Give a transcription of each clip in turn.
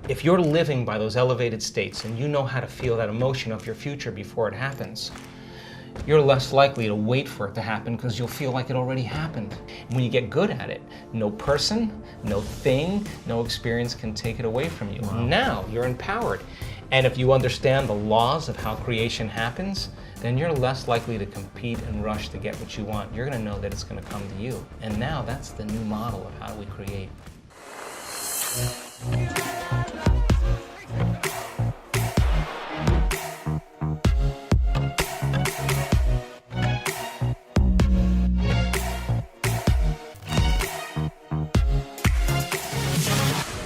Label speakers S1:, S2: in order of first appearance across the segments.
S1: If you're living by those elevated states and you know how to feel that emotion of your future before it happens, you're less likely to wait for it to happen because you'll feel like it already happened. And when you get good at it, no person, no thing, no experience can take it away from you. Wow. Now you're empowered. And if you understand the laws of how creation happens, then you're less likely to compete and rush to get what you want. You're going to know that it's going to come to you. And now that's the new model of how we create.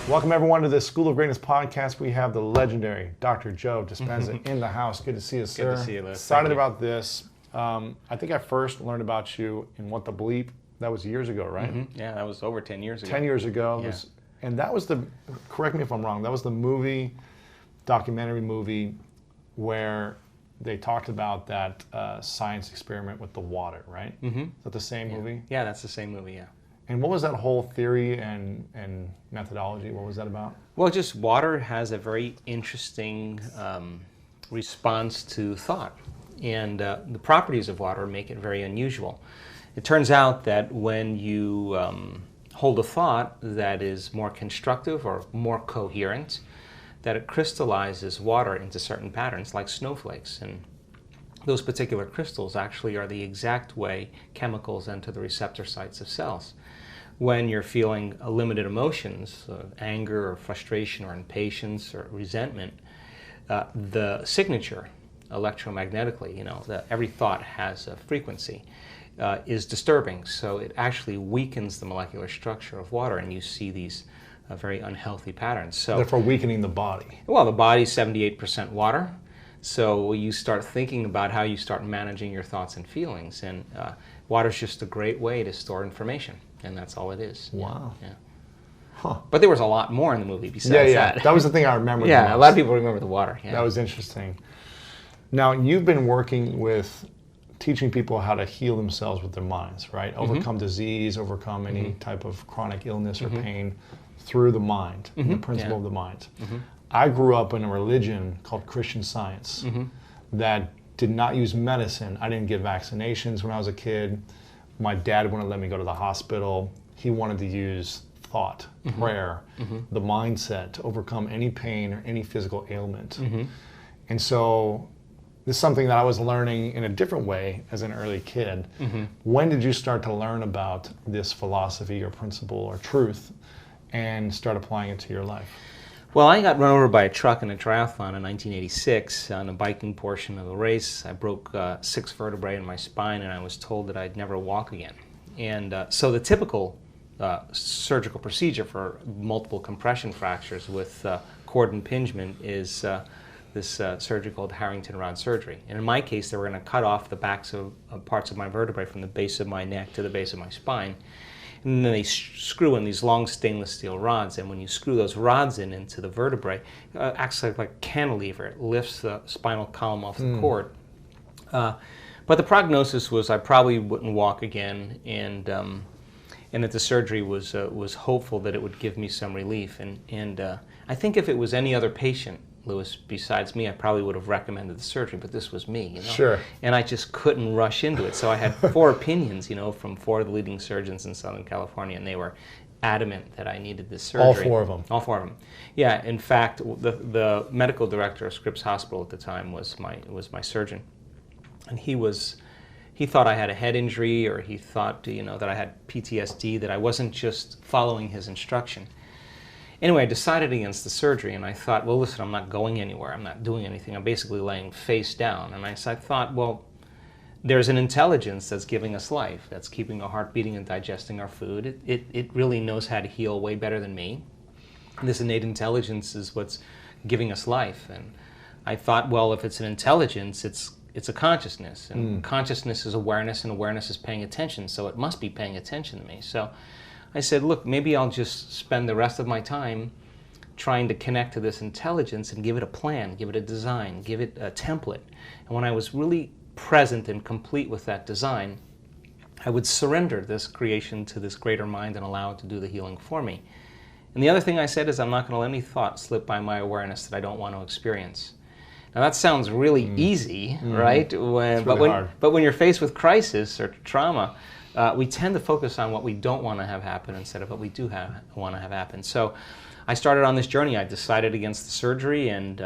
S2: Welcome everyone to the School of Greatness podcast. We have the legendary Dr. Joe Dispenza in the house. Good to see you, sir.
S1: Good to see you, Liz.
S2: Excited about this. I think I first learned about you in What the Bleep. That was years ago, right?
S1: Mm-hmm. Yeah, that was over 10 years ago.
S2: 10 years ago.
S1: Yeah.
S2: And that was the, correct me if I'm wrong, that was the movie, documentary movie, where they talked about that science experiment with the water, right? Mm-hmm. Is that the same movie?
S1: Yeah, that's the same movie, yeah.
S2: And what was that whole theory and methodology? What was that about?
S1: Well, just water has a very interesting response to thought. And the properties of water make it very unusual. It turns out that when you hold a thought that is more constructive or more coherent, that it crystallizes water into certain patterns like snowflakes. And those particular crystals actually are the exact way chemicals enter the receptor sites of cells. When you're feeling limited emotions, anger or frustration or impatience or resentment, the signature electromagnetically, every thought has a frequency, is disturbing. So it actually weakens the molecular structure of water, and you see these very unhealthy patterns. So,
S2: therefore weakening the body.
S1: Well, the body's 78% water. So you start thinking about how you start managing your thoughts and feelings. And water's just a great way to store information. And that's all it is.
S2: Wow.
S1: Yeah.
S2: Huh.
S1: But there was a lot more in the movie besides that.
S2: That was the thing I remember.
S1: Yeah, a lot of people remember the water. Yeah.
S2: That was interesting. Now, you've been working with teaching people how to heal themselves with their minds, right? Overcome disease, overcome any type of chronic illness or pain through the mind, the principle of the mind. I grew up in a religion called Christian Science that did not use medicine. I didn't get vaccinations when I was a kid. My dad wouldn't let me go to the hospital. He wanted to use thought, prayer, the mindset to overcome any pain or any physical ailment. And so this is something that I was learning in a different way as an early kid. When did you start to learn about this philosophy or principle or truth and start applying it to your life?
S1: Well, I got run over by a truck in a triathlon in 1986 on the biking portion of the race. I broke 6 vertebrae in my spine, and I was told that I'd never walk again. And so the typical surgical procedure for multiple compression fractures with cord impingement is this surgery called Harrington rod surgery. And in my case, they were going to cut off the backs of parts of my vertebrae from the base of my neck to the base of my spine. And then they screw in these long stainless steel rods, and when you screw those rods into the vertebrae, it acts like a cantilever. It lifts the spinal column off the cord. But the prognosis was I probably wouldn't walk again, and that the surgery was hopeful that it would give me some relief. And I think if it was any other patient, Lewis, besides me, I probably would have recommended the surgery, but this was me,
S2: Sure.
S1: And I just couldn't rush into it. So I had 4 opinions, from 4 of the leading surgeons in Southern California, and they were adamant that I needed this surgery.
S2: All 4 of them?
S1: All 4 of them. Yeah, in fact, the medical director of Scripps Hospital at the time was my surgeon. And he thought I had a head injury, or he thought, that I had PTSD, that I wasn't just following his instruction. Anyway, I decided against the surgery, and I thought, well, listen, I'm not going anywhere. I'm not doing anything. I'm basically laying face down. And I thought, well, there's an intelligence that's giving us life, that's keeping our heart beating and digesting our food. It really knows how to heal way better than me. This innate intelligence is what's giving us life. And I thought, well, if it's an intelligence, it's a consciousness. And consciousness is awareness, and awareness is paying attention. So it must be paying attention to me. So I said, look, maybe I'll just spend the rest of my time trying to connect to this intelligence and give it a plan, give it a design, give it a template. And when I was really present and complete with that design, I would surrender this creation to this greater mind and allow it to do the healing for me. And the other thing I said is I'm not going to let any thought slip by my awareness that I don't want to experience. Now that sounds really easy, right? But when you're faced with crisis or trauma, we tend to focus on what we don't want to have happen instead of what we do want to have happen. So I started on this journey. I decided against the surgery, and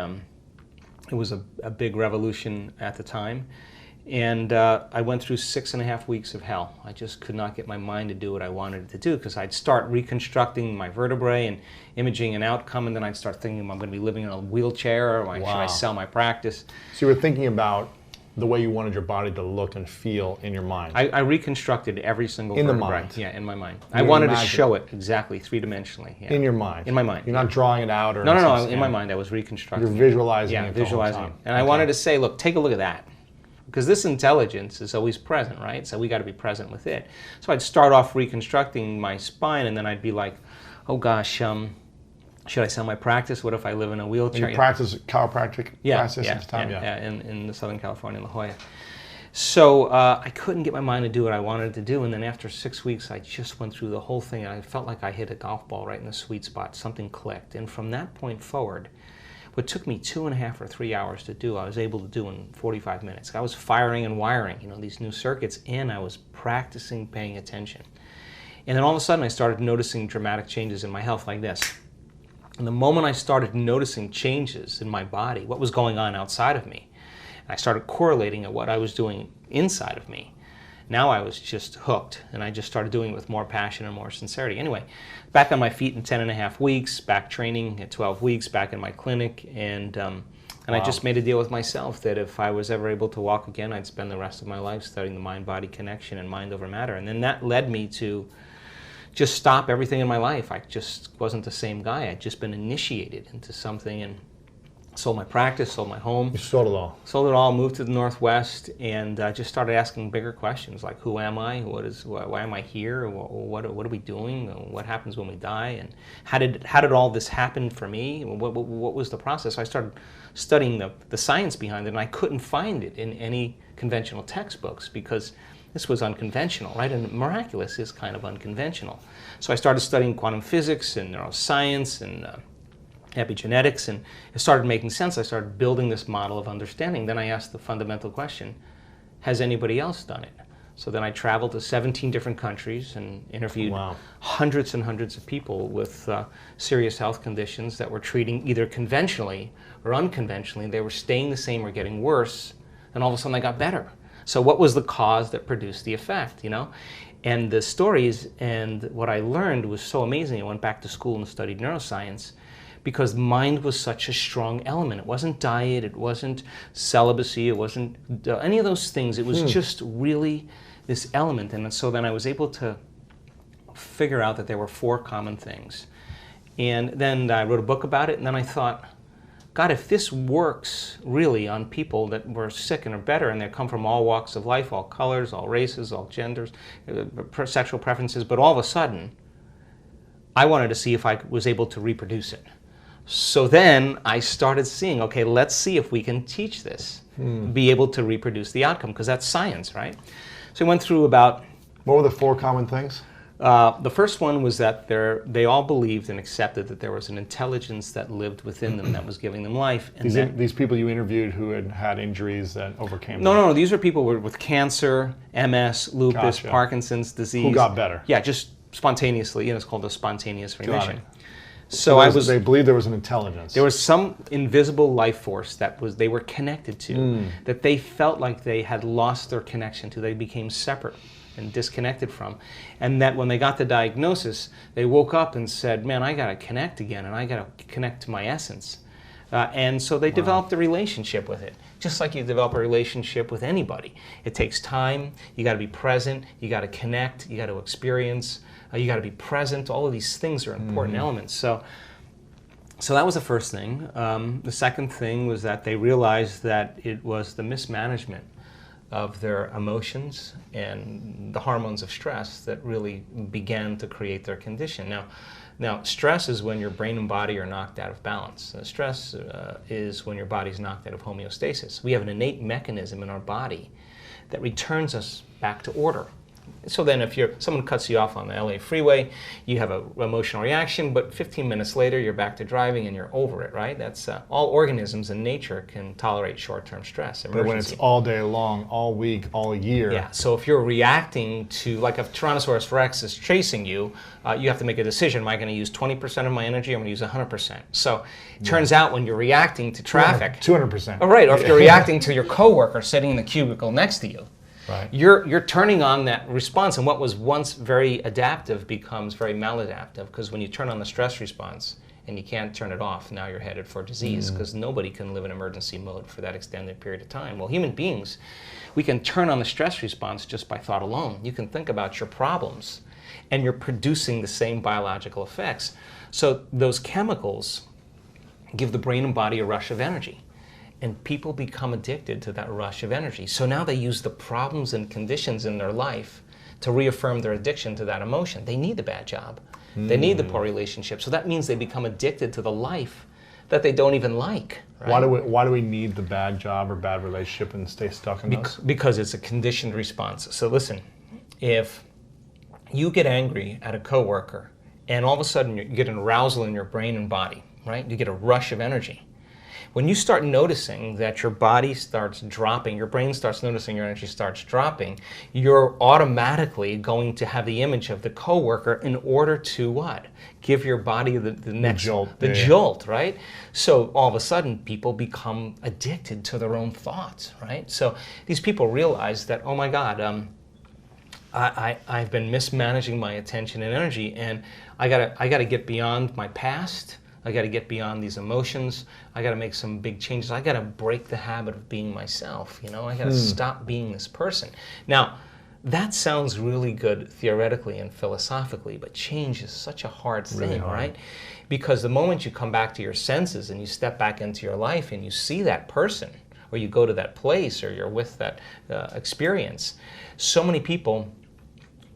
S1: it was a big revolution at the time. And I went through 6.5 weeks of hell. I just could not get my mind to do what I wanted it to do, because I'd start reconstructing my vertebrae and imaging an outcome, and then I'd start thinking, I'm going to be living in a wheelchair, or should I sell my practice?
S2: So you were thinking about the way you wanted your body to look and feel in your mind.
S1: I reconstructed every single vertebrae.
S2: In the mind?
S1: Yeah, in my mind. I wanted to show it exactly, three-dimensionally. Yeah.
S2: In your mind?
S1: In my mind.
S2: You're not drawing it out? Or
S1: No, in my mind I was reconstructing.
S2: You're visualizing it.
S1: Yeah, visualizing it. And I wanted to say, look, take a look at that. Because this intelligence is always present, right? So we got to be present with it. So I'd start off reconstructing my spine, and then I'd be like, oh gosh, should I sell my practice? What if I live in a wheelchair?
S2: And you practice chiropractic practice at the time?
S1: Yeah, in Southern California, in La Jolla. So I couldn't get my mind to do what I wanted to do, and then after 6 weeks, I just went through the whole thing, and I felt like I hit a golf ball right in the sweet spot. Something clicked, and from that point forward, what took me 2.5 or 3 hours to do, I was able to do in 45 minutes. I was firing and wiring, these new circuits, and I was practicing paying attention. And then all of a sudden, I started noticing dramatic changes in my health like this. And the moment I started noticing changes in my body, what was going on outside of me, and I started correlating at what I was doing inside of me, now I was just hooked, and I just started doing it with more passion and more sincerity. Anyway, back on my feet in 10.5 weeks, back training at 12 weeks, back in my clinic, and I just made a deal with myself that if I was ever able to walk again, I'd spend the rest of my life studying the mind-body connection and mind over matter. And then that led me to just stop everything in my life. I just wasn't the same guy. I'd just been initiated into something, and sold my practice, sold my home.
S2: You sold it all?
S1: Sold it all, moved to the Northwest, and just started asking bigger questions like, who am I? Why am I here? What are we doing? What happens when we die? And how did all this happen for me? What was the process? I started studying the science behind it, and I couldn't find it in any conventional textbooks, because this was unconventional, right? And miraculous is kind of unconventional. So I started studying quantum physics and neuroscience and epigenetics, and it started making sense. I started building this model of understanding. Then I asked the fundamental question, has anybody else done it? So then I traveled to 17 different countries and interviewed hundreds and hundreds of people with serious health conditions that were treating either conventionally or unconventionally. They were staying the same or getting worse, and all of a sudden they got better. So what was the cause that produced the effect, And the stories and what I learned was so amazing. I went back to school and studied neuroscience, because mind was such a strong element. It wasn't diet, it wasn't celibacy, it wasn't any of those things. It was just really this element. And so then I was able to figure out that there were 4 common things. And then I wrote a book about it, and then I thought, God, if this works really on people that were sick and are better, and they come from all walks of life, all colors, all races, all genders, sexual preferences, but all of a sudden, I wanted to see if I was able to reproduce it. So then I started seeing, okay, let's see if we can teach this, be able to reproduce the outcome, because that's science, right? So I went through about...
S2: What were the 4 common things?
S1: The first one was that they all believed and accepted that there was an intelligence that lived within them that was giving them life. And
S2: these people you interviewed who had injuries that overcame them?
S1: No, these are people with cancer, MS, lupus, Parkinson's disease.
S2: Who got better?
S1: Yeah, just spontaneously. It's called a spontaneous remission.
S2: So they believed there was an intelligence.
S1: There was some invisible life force that they were connected to, that they felt like they had lost their connection to. They became separate and disconnected from. And that when they got the diagnosis, they woke up and said, man, I got to connect again, and I got to connect to my essence. And so they developed a relationship with it, just like you develop a relationship with anybody. It takes time. You got to be present. You got to connect. You got to experience. You got to be present. All of these things are important elements. So that was the first thing. The second thing was that they realized that it was the mismanagement of their emotions and the hormones of stress that really began to create their condition. Now, stress is when your brain and body are knocked out of balance. Stress is when your body's knocked out of homeostasis. We have an innate mechanism in our body that returns us back to order. So then if someone cuts you off on the LA freeway, you have an emotional reaction, but 15 minutes later you're back to driving and you're over it, right? That's all organisms in nature can tolerate short-term stress.
S2: But when it's all day long, all week, all year.
S1: Yeah, so if you're reacting to, like if Tyrannosaurus Rex is chasing you, you have to make a decision. Am I going to use 20% of my energy or am I going to use 100%? So it turns out when you're reacting to traffic.
S2: 200%.
S1: Oh, right, or if you're reacting to your coworker sitting in the cubicle next to you.
S2: Right.
S1: You're turning on that response, and what was once very adaptive becomes very maladaptive, because when you turn on the stress response and you can't turn it off, now you're headed for disease, because nobody can live in emergency mode for that extended period of time. Well, human beings, we can turn on the stress response just by thought alone. You can think about your problems, and you're producing the same biological effects. So those chemicals give the brain and body a rush of energy. And people become addicted to that rush of energy. So now they use the problems and conditions in their life to reaffirm their addiction to that emotion. They need the bad job. They need the poor relationship. So that means they become addicted to the life that they don't even like. Right?
S2: Why do we need the bad job or bad relationship and stay stuck in those?
S1: Because it's a conditioned response. So listen, if you get angry at a coworker and all of a sudden you get an arousal in your brain and body, right? You get a rush of energy. When you start noticing that your body starts dropping, your brain starts noticing your energy starts dropping, you're automatically going to have the image of the coworker in order to what? Give your body the next jolt, right? So all of a sudden, people become addicted to their own thoughts, right? So these people realize that, oh my God, I've been mismanaging my attention and energy, and I gotta get beyond my past. I got to get beyond these emotions. I got to make some big changes. I got to break the habit of being myself. You know, I got to stop being this person. Now, that sounds really good theoretically and philosophically, but change is such a hard thing, right? Because the moment you come back to your senses and you step back into your life and you see that person, or you go to that place, or you're with that experience, so many people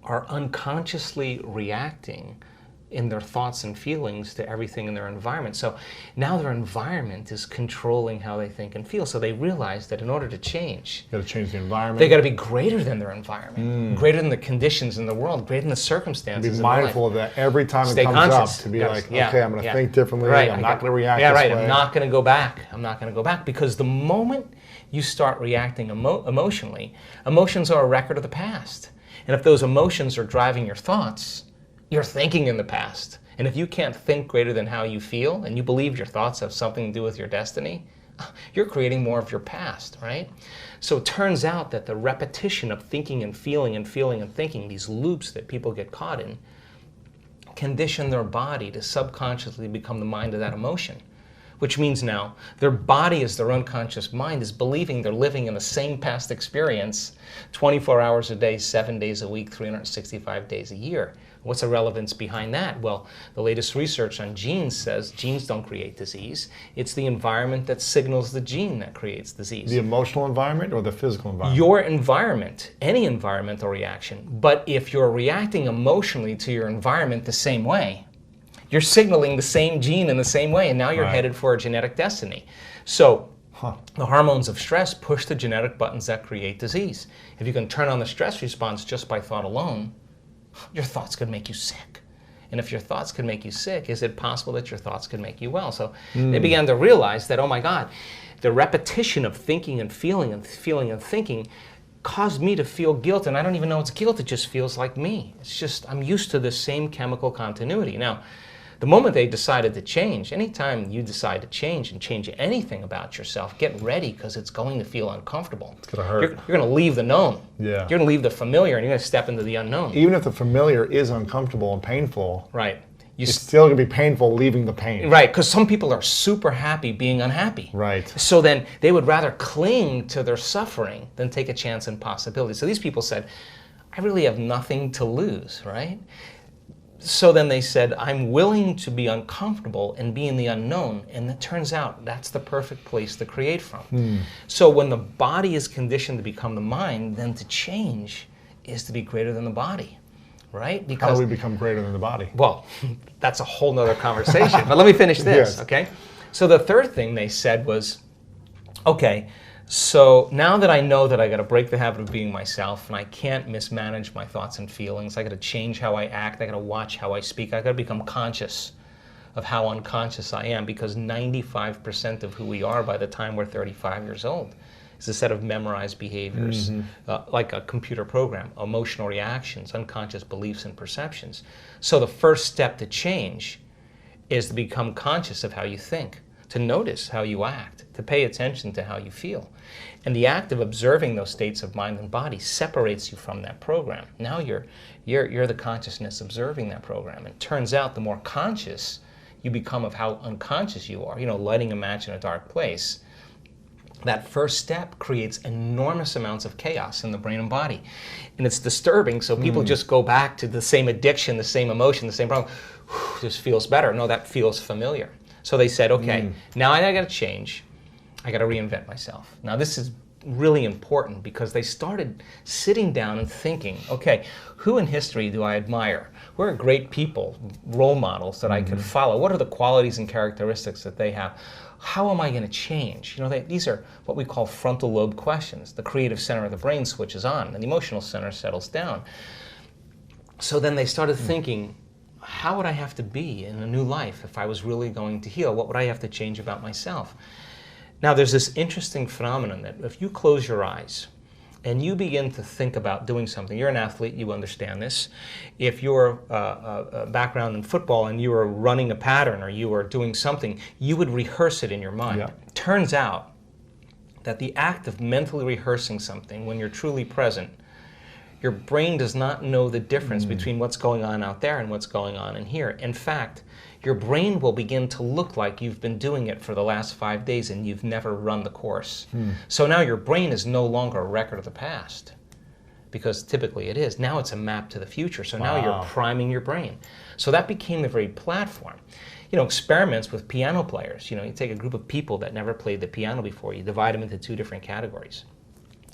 S1: are unconsciously reacting in their thoughts and feelings to everything in their environment. So now their environment is controlling how they think and feel. So they realize that in order to change,
S2: you got to change the environment.
S1: They got to be greater than their environment, greater than the conditions in the world, greater than the circumstances.
S2: Be mindful of that every time
S1: Stay
S2: it comes
S1: conscious.
S2: up. To be like, okay, I'm going to think differently.
S1: Right.
S2: I'm not going to react
S1: this
S2: way.
S1: I'm not going to go back. I'm not going to go back, because the moment you start reacting emotionally, emotions are a record of the past. And if those emotions are driving your thoughts, you're thinking in the past. And if you can't think greater than how you feel, and you believe your thoughts have something to do with your destiny, you're creating more of your past, right? So it turns out that the repetition of thinking and feeling and feeling and thinking, these loops that people get caught in, condition their body to subconsciously become the mind of that emotion. Which means now their body, as their unconscious mind, is believing they're living in the same past experience 24 hours a day, 7 days a week, 365 days a year. What's the relevance behind that? Well, the latest research on genes says genes don't create disease. It's the environment that signals the gene that creates disease.
S2: The emotional environment or the physical environment?
S1: Your environment, any environmental reaction. But if you're reacting emotionally to your environment the same way, you're signaling the same gene in the same way, and now you're headed for a genetic destiny. So the hormones of stress push the genetic buttons that create disease. If you can turn on the stress response just by thought alone, your thoughts could make you sick. And if your thoughts could make you sick, is it possible that your thoughts could make you well? So they began to realize that, oh my God, the repetition of thinking and feeling and feeling and thinking caused me to feel guilt, and I don't even know it's guilt, it just feels like me. It's just, I'm used to the same chemical continuity. Now, the moment they decided to change, anytime you decide to change and change anything about yourself, get ready, because it's going to feel uncomfortable.
S2: It's going to hurt.
S1: You're going to leave the known.
S2: Yeah.
S1: You're going to leave the familiar, and you're going to step into the unknown.
S2: Even if the familiar is uncomfortable and painful,
S1: right?
S2: It's still going to be painful leaving the pain.
S1: Right, because some people are super happy being unhappy.
S2: Right.
S1: So then they would rather cling to their suffering than take a chance in possibility. So these people said, I really have nothing to lose, right? So then they said, I'm willing to be uncomfortable and be in the unknown. And it turns out that's the perfect place to create from. So when the body is conditioned to become the mind, then to change is to be greater than the body, right? Because,
S2: how do we become greater than the body?
S1: Well, that's a whole nother conversation. But let me finish this,
S2: Yes.
S1: okay? So the third thing they said was, okay, So now that I know that I got to break the habit of being myself and I can't mismanage my thoughts and feelings, I got to change how I act, I got to watch how I speak, I got to become conscious of how unconscious I am, because 95% of who we are by the time we're 35 years old is a set of memorized behaviors, like a computer program, emotional reactions, unconscious beliefs and perceptions. So the first step to change is to become conscious of how you think, to notice how you act, to pay attention to how you feel. And the act of observing those states of mind and body separates you from that program. Now you're the consciousness observing that program. And it turns out the more conscious you become of how unconscious you are, lighting a match in a dark place, that first step creates enormous amounts of chaos in the brain and body. And it's disturbing, so people just go back to the same addiction, the same emotion, the same problem. This feels better. No, that feels familiar. So they said, okay, now I got to change. I got to reinvent myself. Now this is really important because they started sitting down and thinking, okay, who in history do I admire? Who are great people, role models that I could follow? What are the qualities and characteristics that they have? How am I going to change? These are what we call frontal lobe questions. The creative center of the brain switches on and the emotional center settles down. So then they started thinking, how would I have to be in a new life if I was really going to heal? What would I have to change about myself? Now, there's this interesting phenomenon that if you close your eyes and you begin to think about doing something, you're an athlete, you understand this. If you're a background in football and you were running a pattern or you were doing something, you would rehearse it in your mind.
S2: Yeah.
S1: Turns out that the act of mentally rehearsing something when you're truly present, your brain does not know the difference between what's going on out there and what's going on in here. In fact, your brain will begin to look like you've been doing it for the last 5 days and you've never run the course. So now your brain is no longer a record of the past, because typically it is. Now it's a map to the future. So now you're priming your brain. So that became the very platform. Experiments with piano players. You take a group of people that never played the piano before. You divide them into 2 different categories.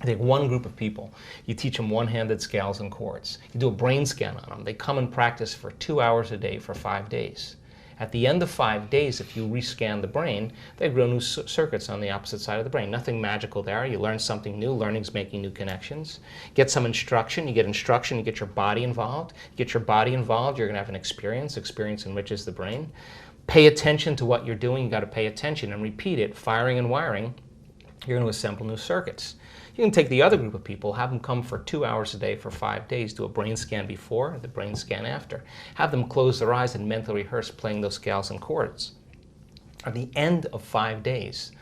S1: You take one group of people, you teach them one-handed scales and chords. You do a brain scan on them. They come and practice for 2 hours a day for 5 days. At the end of 5 days, if you rescan the brain, they grow new circuits on the opposite side of the brain. Nothing magical there. You learn something new. Learning's making new connections. Get some instruction. You get instruction. You get your body involved. You get your body involved, you're going to have an experience. Experience enriches the brain. Pay attention to what you're doing. You've got to pay attention and repeat it, firing and wiring. You're going to assemble new circuits. You can take the other group of people, have them come for 2 hours a day for 5 days, do a brain scan before, the brain scan after. Have them close their eyes and mentally rehearse playing those scales and chords. At the end of 5 days,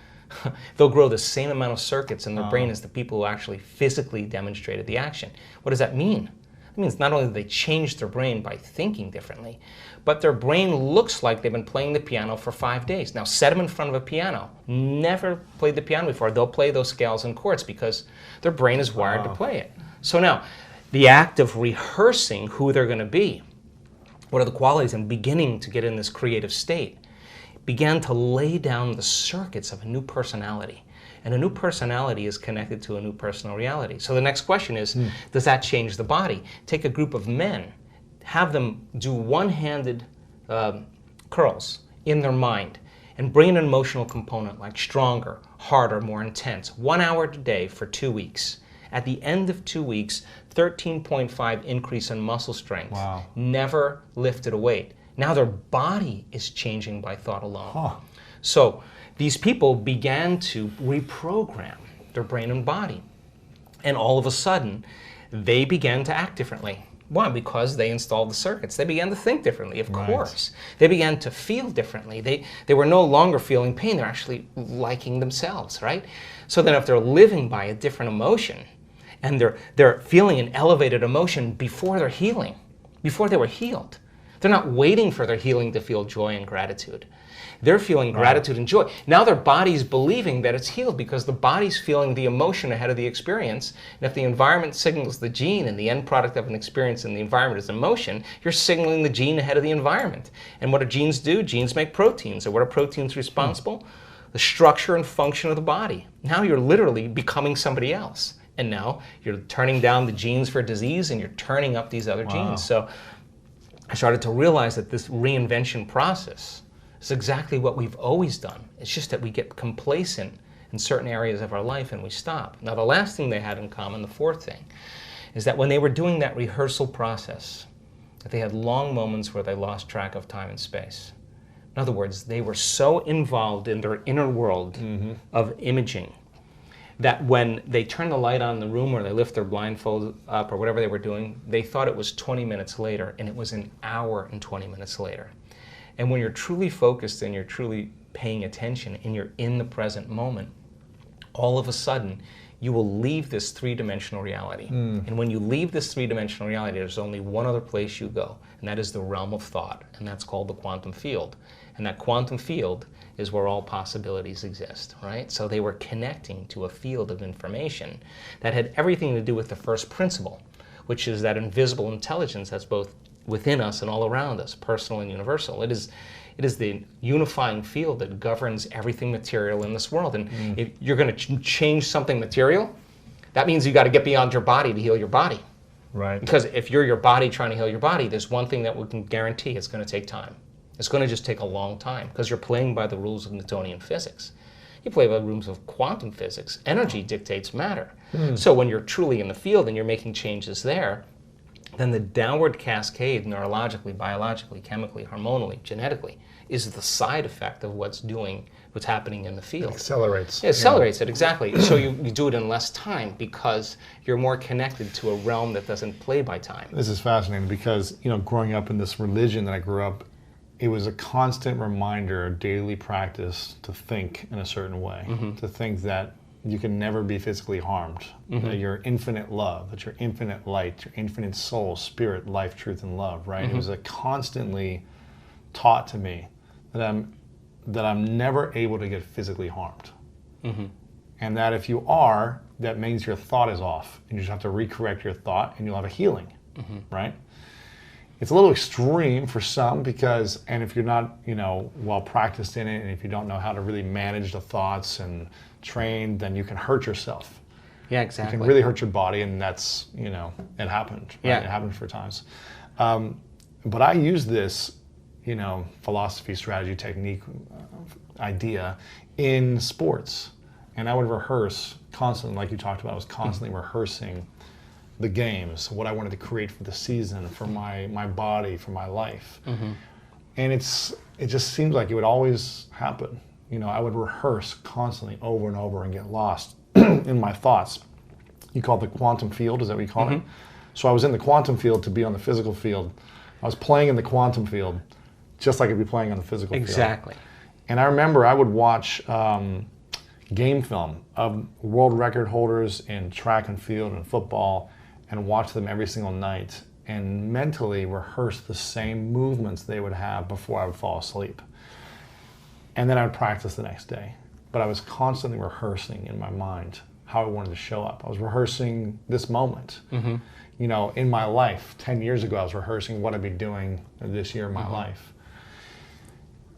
S1: they'll grow the same amount of circuits in their brain as the people who actually physically demonstrated the action. What does that mean? It means not only do they change their brain by thinking differently, but their brain looks like they've been playing the piano for 5 days. Now set them in front of a piano. Never played the piano before. They'll play those scales and chords because their brain is wired to play it. So now, the act of rehearsing who they're going to be, what are the qualities, and beginning to get in this creative state, began to lay down the circuits of a new personality. And a new personality is connected to a new personal reality. So the next question is, does that change the body? Take a group of men, have them do one-handed curls in their mind, and bring an emotional component like stronger, harder, more intense, 1 hour a day for 2 weeks. At the end of 2 weeks, 13.5 increase in muscle strength.
S2: Wow.
S1: Never lifted a weight. Now their body is changing by thought alone. So these people began to reprogram their brain and body. And all of a sudden, they began to act differently. Why? Because they installed the circuits. They began to think differently, of course. They began to feel differently. They were no longer feeling pain. They're actually liking themselves, right? So then if they're living by a different emotion, and they're feeling an elevated emotion before they're healing, before they were healed, they're not waiting for their healing to feel joy and gratitude. They're feeling gratitude and joy. Now their body's believing that it's healed because the body's feeling the emotion ahead of the experience. And if the environment signals the gene and the end product of an experience in the environment is emotion, you're signaling the gene ahead of the environment. And what do genes do? Genes make proteins. And what are proteins responsible? The structure and function of the body. Now you're literally becoming somebody else. And now you're turning down the genes for disease and you're turning up these other genes. So I started to realize that this reinvention process is exactly what we've always done. It's just that we get complacent in certain areas of our life and we stop. Now, the last thing they had in common, the fourth thing, is that when they were doing that rehearsal process, that they had long moments where they lost track of time and space. In other words, they were so involved in their inner world of imaging that when they turn the light on in the room or they lift their blindfold up or whatever they were doing, they thought it was 20 minutes later, and it was an hour and 20 minutes later. And when you're truly focused and you're truly paying attention and you're in the present moment, all of a sudden, you will leave this three-dimensional reality. And when you leave this three-dimensional reality, there's only one other place you go, and that is the realm of thought, and that's called the quantum field. And that quantum field is where all possibilities exist, right? So they were connecting to a field of information that had everything to do with the first principle, which is that invisible intelligence that's both within us and all around us, personal and universal. It is the unifying field that governs everything material in this world. And if you're going to change something material, that means you got to get beyond your body to heal your body.
S2: Right.
S1: Because if you're your body trying to heal your body, there's one thing that we can guarantee: it's going to take time. It's going to just take a long time because you're playing by the rules of Newtonian physics. You play by the rules of quantum physics. Energy dictates matter. So when you're truly in the field and you're making changes there, then the downward cascade, neurologically, biologically, chemically, hormonally, genetically, is the side effect of what's happening in the field.
S2: It accelerates.
S1: It accelerates it, exactly. So you do it in less time because you're more connected to a realm that doesn't play by time.
S2: This is fascinating because, growing up in this religion that I grew up, it was a constant reminder, a daily practice to think in a certain way, to think that you can never be physically harmed, that you're infinite love, that you're infinite light, your infinite soul, spirit, life, truth, and love, right? It was a constantly taught to me that I'm never able to get physically harmed. And that if you are, that means your thought is off, and you just have to recorrect your thought, and you'll have a healing, right? It's a little extreme for some because, and if you're not, well practiced in it, and if you don't know how to really manage the thoughts and train, then you can hurt yourself.
S1: Yeah, exactly.
S2: You can really hurt your body, and that's, it happened. Right?
S1: Yeah.
S2: It happened for times. But I use this, philosophy, strategy, technique, idea in sports. And I would rehearse constantly, like you talked about, I was constantly rehearsing the games, what I wanted to create for the season, for my body, for my life. And it just seemed like it would always happen. I would rehearse constantly over and over and get lost in my thoughts. You call it the quantum field, is that what you call it? So I was in the quantum field to be on the physical field. I was playing in the quantum field just like I'd be playing on the physical field.
S1: Exactly.
S2: And I remember I would watch game film of world record holders in track and field and football and watch them every single night and mentally rehearse the same movements they would have before I would fall asleep. And then I would practice the next day. But I was constantly rehearsing in my mind how I wanted to show up. I was rehearsing this moment. In my life, 10 years ago, I was rehearsing what I'd be doing this year in my life.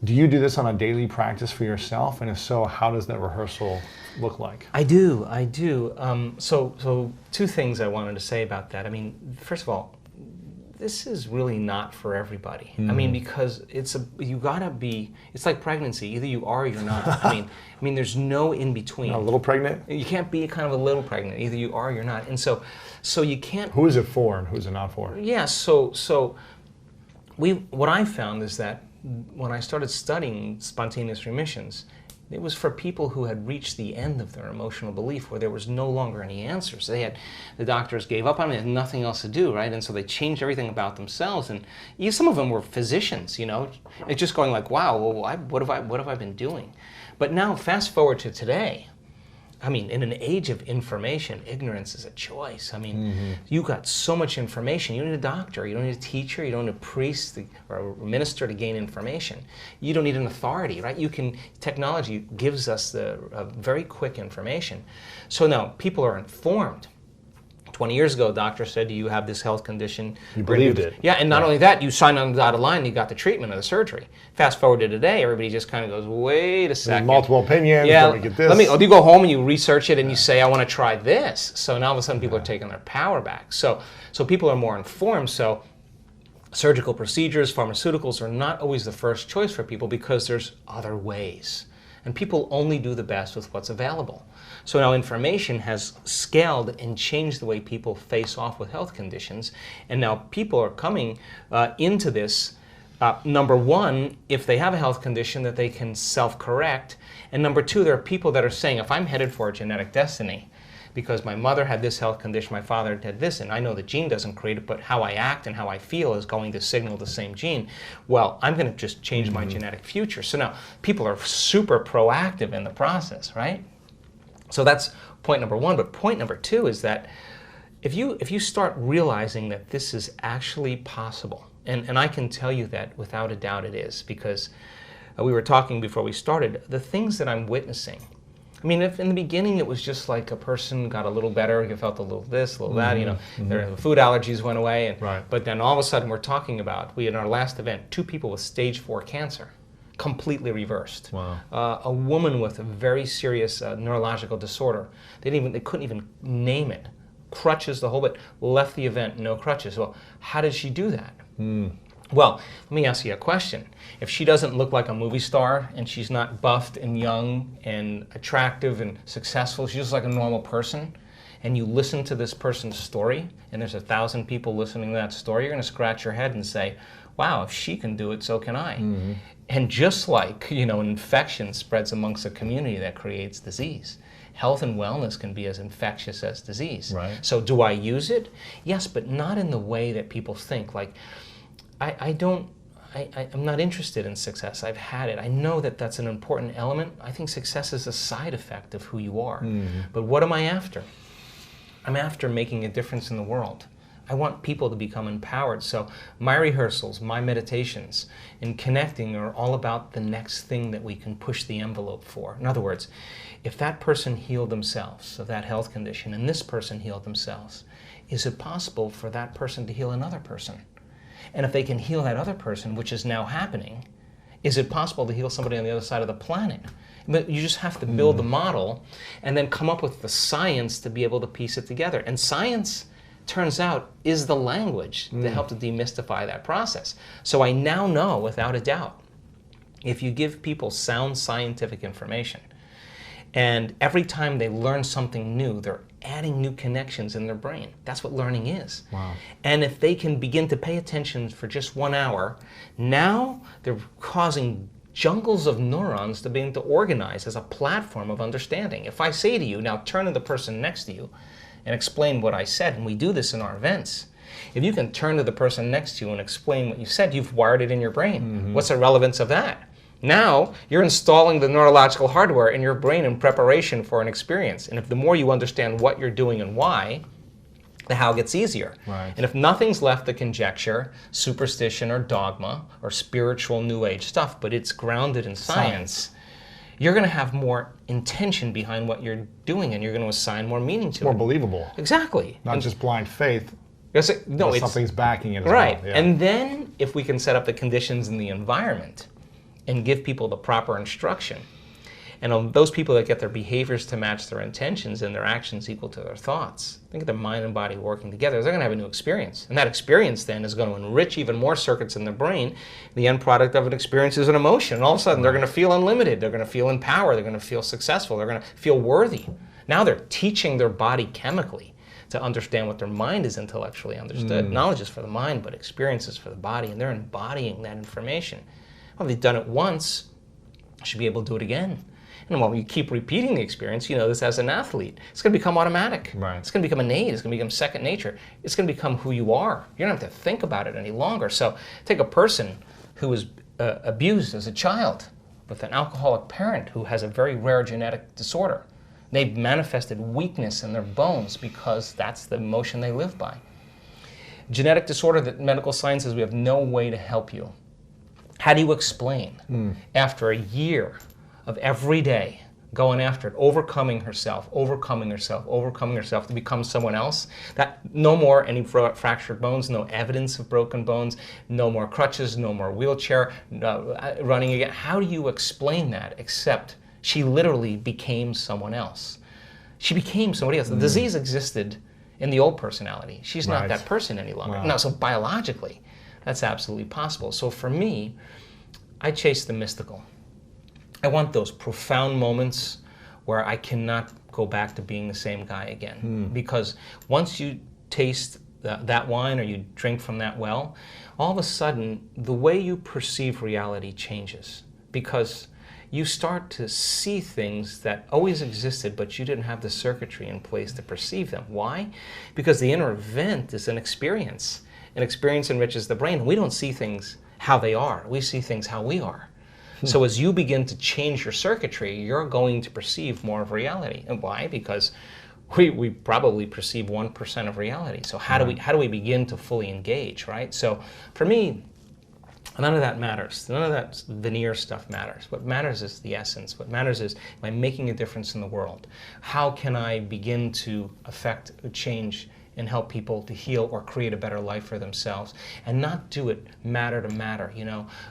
S2: Do you do this on a daily practice for yourself? And if so, how does that rehearsal look like?
S1: I do. So two things I wanted to say about that. I mean, first of all, this is really not for everybody. I mean, because it's like pregnancy. Either you are or you're not. I mean, there's no in between.
S2: A little pregnant?
S1: You can't be kind of a little pregnant. Either you are or you're not. And so you can't.
S2: Who is it for and who's it not for?
S1: Yeah. What I found is that when I started studying spontaneous remissions, it was for people who had reached the end of their emotional belief where there was no longer any answers. The doctors gave up on it, they had nothing else to do, right? And so they changed everything about themselves. And some of them were physicians, It's just going like, wow, well, what have I been doing? But now fast forward to today. I mean, in an age of information, ignorance is a choice. I mean, you got so much information. You don't need a doctor. You don't need a teacher. You don't need a priest or a minister to gain information. You don't need an authority, right? Technology gives us the very quick information. So now people are informed. 20 years ago, a doctor said, do you have this health condition?
S2: You believed it.
S1: Yeah, and not only that, you signed on the dotted line and you got the treatment or the surgery. Fast forward to today, everybody just kind of goes, wait a second.
S2: There's multiple opinions,
S1: yeah,
S2: let me get this.
S1: You go home and you research it and you say, I want to try this. So now all of a sudden people are taking their power back. So people are more informed. So surgical procedures, pharmaceuticals are not always the first choice for people because there's other ways. And people only do the best with what's available. So now information has scaled and changed the way people face off with health conditions. And now people are coming into this, number one, if they have a health condition, that they can self-correct. And number two, there are people that are saying, if I'm headed for a genetic destiny, because my mother had this health condition, my father had this, and I know the gene doesn't create it, but how I act and how I feel is going to signal the same gene. Well, I'm going to just change my genetic future. So now people are super proactive in the process, right? So that's point number one. But point number two is that if you start realizing that this is actually possible, and I can tell you that without a doubt it is, because we were talking before we started, the things that I'm witnessing, I mean, if in the beginning it was just like a person got a little better, you felt a little this, a little that, you know, their food allergies went away, and, but then all of a sudden we're talking about, in our last event, 2 people with stage 4 cancer, completely reversed.
S2: Wow.
S1: A woman with a very serious neurological disorder, they couldn't even name it. Crutches, the whole bit, left the event, no crutches. Well, how did she do that? Well, let me ask you a question. If she doesn't look like a movie star and she's not buffed and young and attractive and successful, she's just like a normal person, and you listen to this person's story, and there's 1,000 people listening to that story, you're going to scratch your head and say, wow, if she can do it, so can I. And just like, you know, an infection spreads amongst a community that creates disease, health and wellness can be as infectious as disease.
S2: Right.
S1: So do I use it? Yes, but not in the way that people think. Like, I'm not interested in success. I've had it. I know that that's an important element. I think success is a side effect of who you are. But what am I after? I'm after making a difference in the world. I want people to become empowered. So my rehearsals, my meditations, and connecting are all about the next thing that we can push the envelope for. In other words, if that person healed themselves of that health condition and this person healed themselves, is it possible for that person to heal another person? And if they can heal that other person, which is now happening, is it possible to heal somebody on the other side of the planet? But you just have to build the model and then come up with the science to be able to piece it together. And science, turns out, is the language to help to demystify that process. So I now know, without a doubt, if you give people sound scientific information, and every time they learn something new, they're adding new connections in their brain. That's what learning is.
S2: Wow.
S1: And if they can begin to pay attention for just 1 hour, now they're causing jungles of neurons to begin to organize as a platform of understanding. If I say to you, now turn to the person next to you and explain what I said, and we do this in our events, if you can turn to the person next to you and explain what you said, you've wired it in your brain. What's the relevance of that? Now, you're installing the neurological hardware in your brain in preparation for an experience. And if the more you understand what you're doing and why, the how gets easier.
S2: Right.
S1: And if nothing's left to conjecture, superstition, or dogma, or spiritual New Age stuff, but it's grounded in science, you're going to have more intention behind what you're doing, and you're going to assign more meaning to it.
S2: More believable.
S1: Exactly.
S2: Not just blind faith.
S1: No, it's
S2: something's backing it as
S1: right.
S2: well. Yeah.
S1: And then if we can set up the conditions in the environment and give people the proper instruction, and on those people that get their behaviors to match their intentions and their actions equal to their thoughts, think of their mind and body working together, they're going to have a new experience. And that experience then is going to enrich even more circuits in the brain. The end product of an experience is an emotion. And all of a sudden, they're going to feel unlimited. They're going to feel empowered. They're going to feel successful. They're going to feel worthy. Now they're teaching their body chemically to understand what their mind is intellectually understood. Knowledge is for the mind, but experience is for the body, and they're embodying that information. Well, they've done it once, should be able to do it again. And while you keep repeating the experience, you know this as an athlete, it's going to become automatic.
S2: Right.
S1: It's going to become innate. It's going to become second nature. It's going to become who you are. You don't have to think about it any longer. So take a person who was abused as a child with an alcoholic parent who has a very rare genetic disorder. They've manifested weakness in their bones because that's the emotion they live by. Genetic disorder that medical science says we have no way to help you. How do you explain, after a year of every day going after it, overcoming herself to become someone else, that no more any fractured bones, no evidence of broken bones, no more crutches, no more wheelchair, running again? How do you explain that except she literally became someone else? She became somebody else. The disease existed in the old personality. She's not that person any longer.
S2: Wow.
S1: Now, so biologically, that's absolutely possible. So for me, I chase the mystical. I want those profound moments where I cannot go back to being the same guy again. Because once you taste that wine or you drink from that well, all of a sudden the way you perceive reality changes, because you start to see things that always existed, but you didn't have the circuitry in place to perceive them. Why? Because the inner event is an experience. An experience enriches the brain. We don't see things how they are. We see things how we are. So as you begin to change your circuitry, you're going to perceive more of reality. And why? Because we probably perceive 1% of reality. So how do we begin to fully engage, right? So for me, none of that matters. None of that veneer stuff matters. What matters is the essence. What matters is, am I making a difference in the world? How can I begin to affect a change and help people to heal or create a better life for themselves, and not do it matter to matter,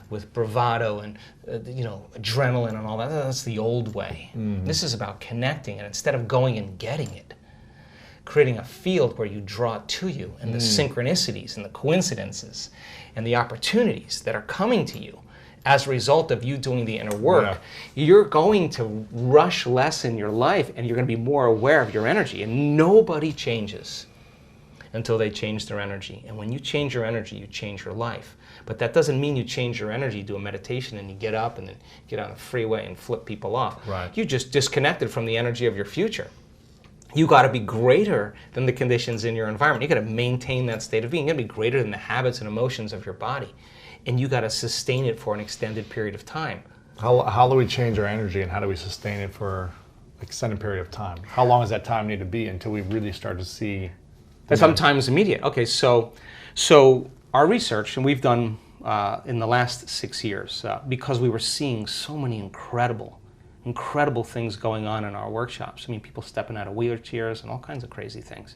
S1: with bravado and adrenaline and all that. That's the old way. This is about connecting, and instead of going and getting it, creating a field where you draw it to you, and the synchronicities and the coincidences and the opportunities that are coming to you as a result of you doing the inner work. You're going to rush less in your life, and you're going to be more aware of your energy. And nobody changes until they change their energy. And when you change your energy, you change your life. But that doesn't mean you change your energy, do a meditation, and you get up and then get on the freeway and flip people off.
S2: Right.
S1: You just disconnected from the energy of your future. You got to be greater than the conditions in your environment. You got to maintain that state of being. You got to be greater than the habits and emotions of your body. And you got to sustain it for an extended period of time.
S2: How do we change our energy, and how do we sustain it for an extended period of time? How long does that time need to be until we really start to see?
S1: Sometimes immediate. Okay, so our research, and we've done in the last 6 years, because we were seeing so many incredible things going on in our workshops. I mean, people stepping out of wheelchairs and all kinds of crazy things.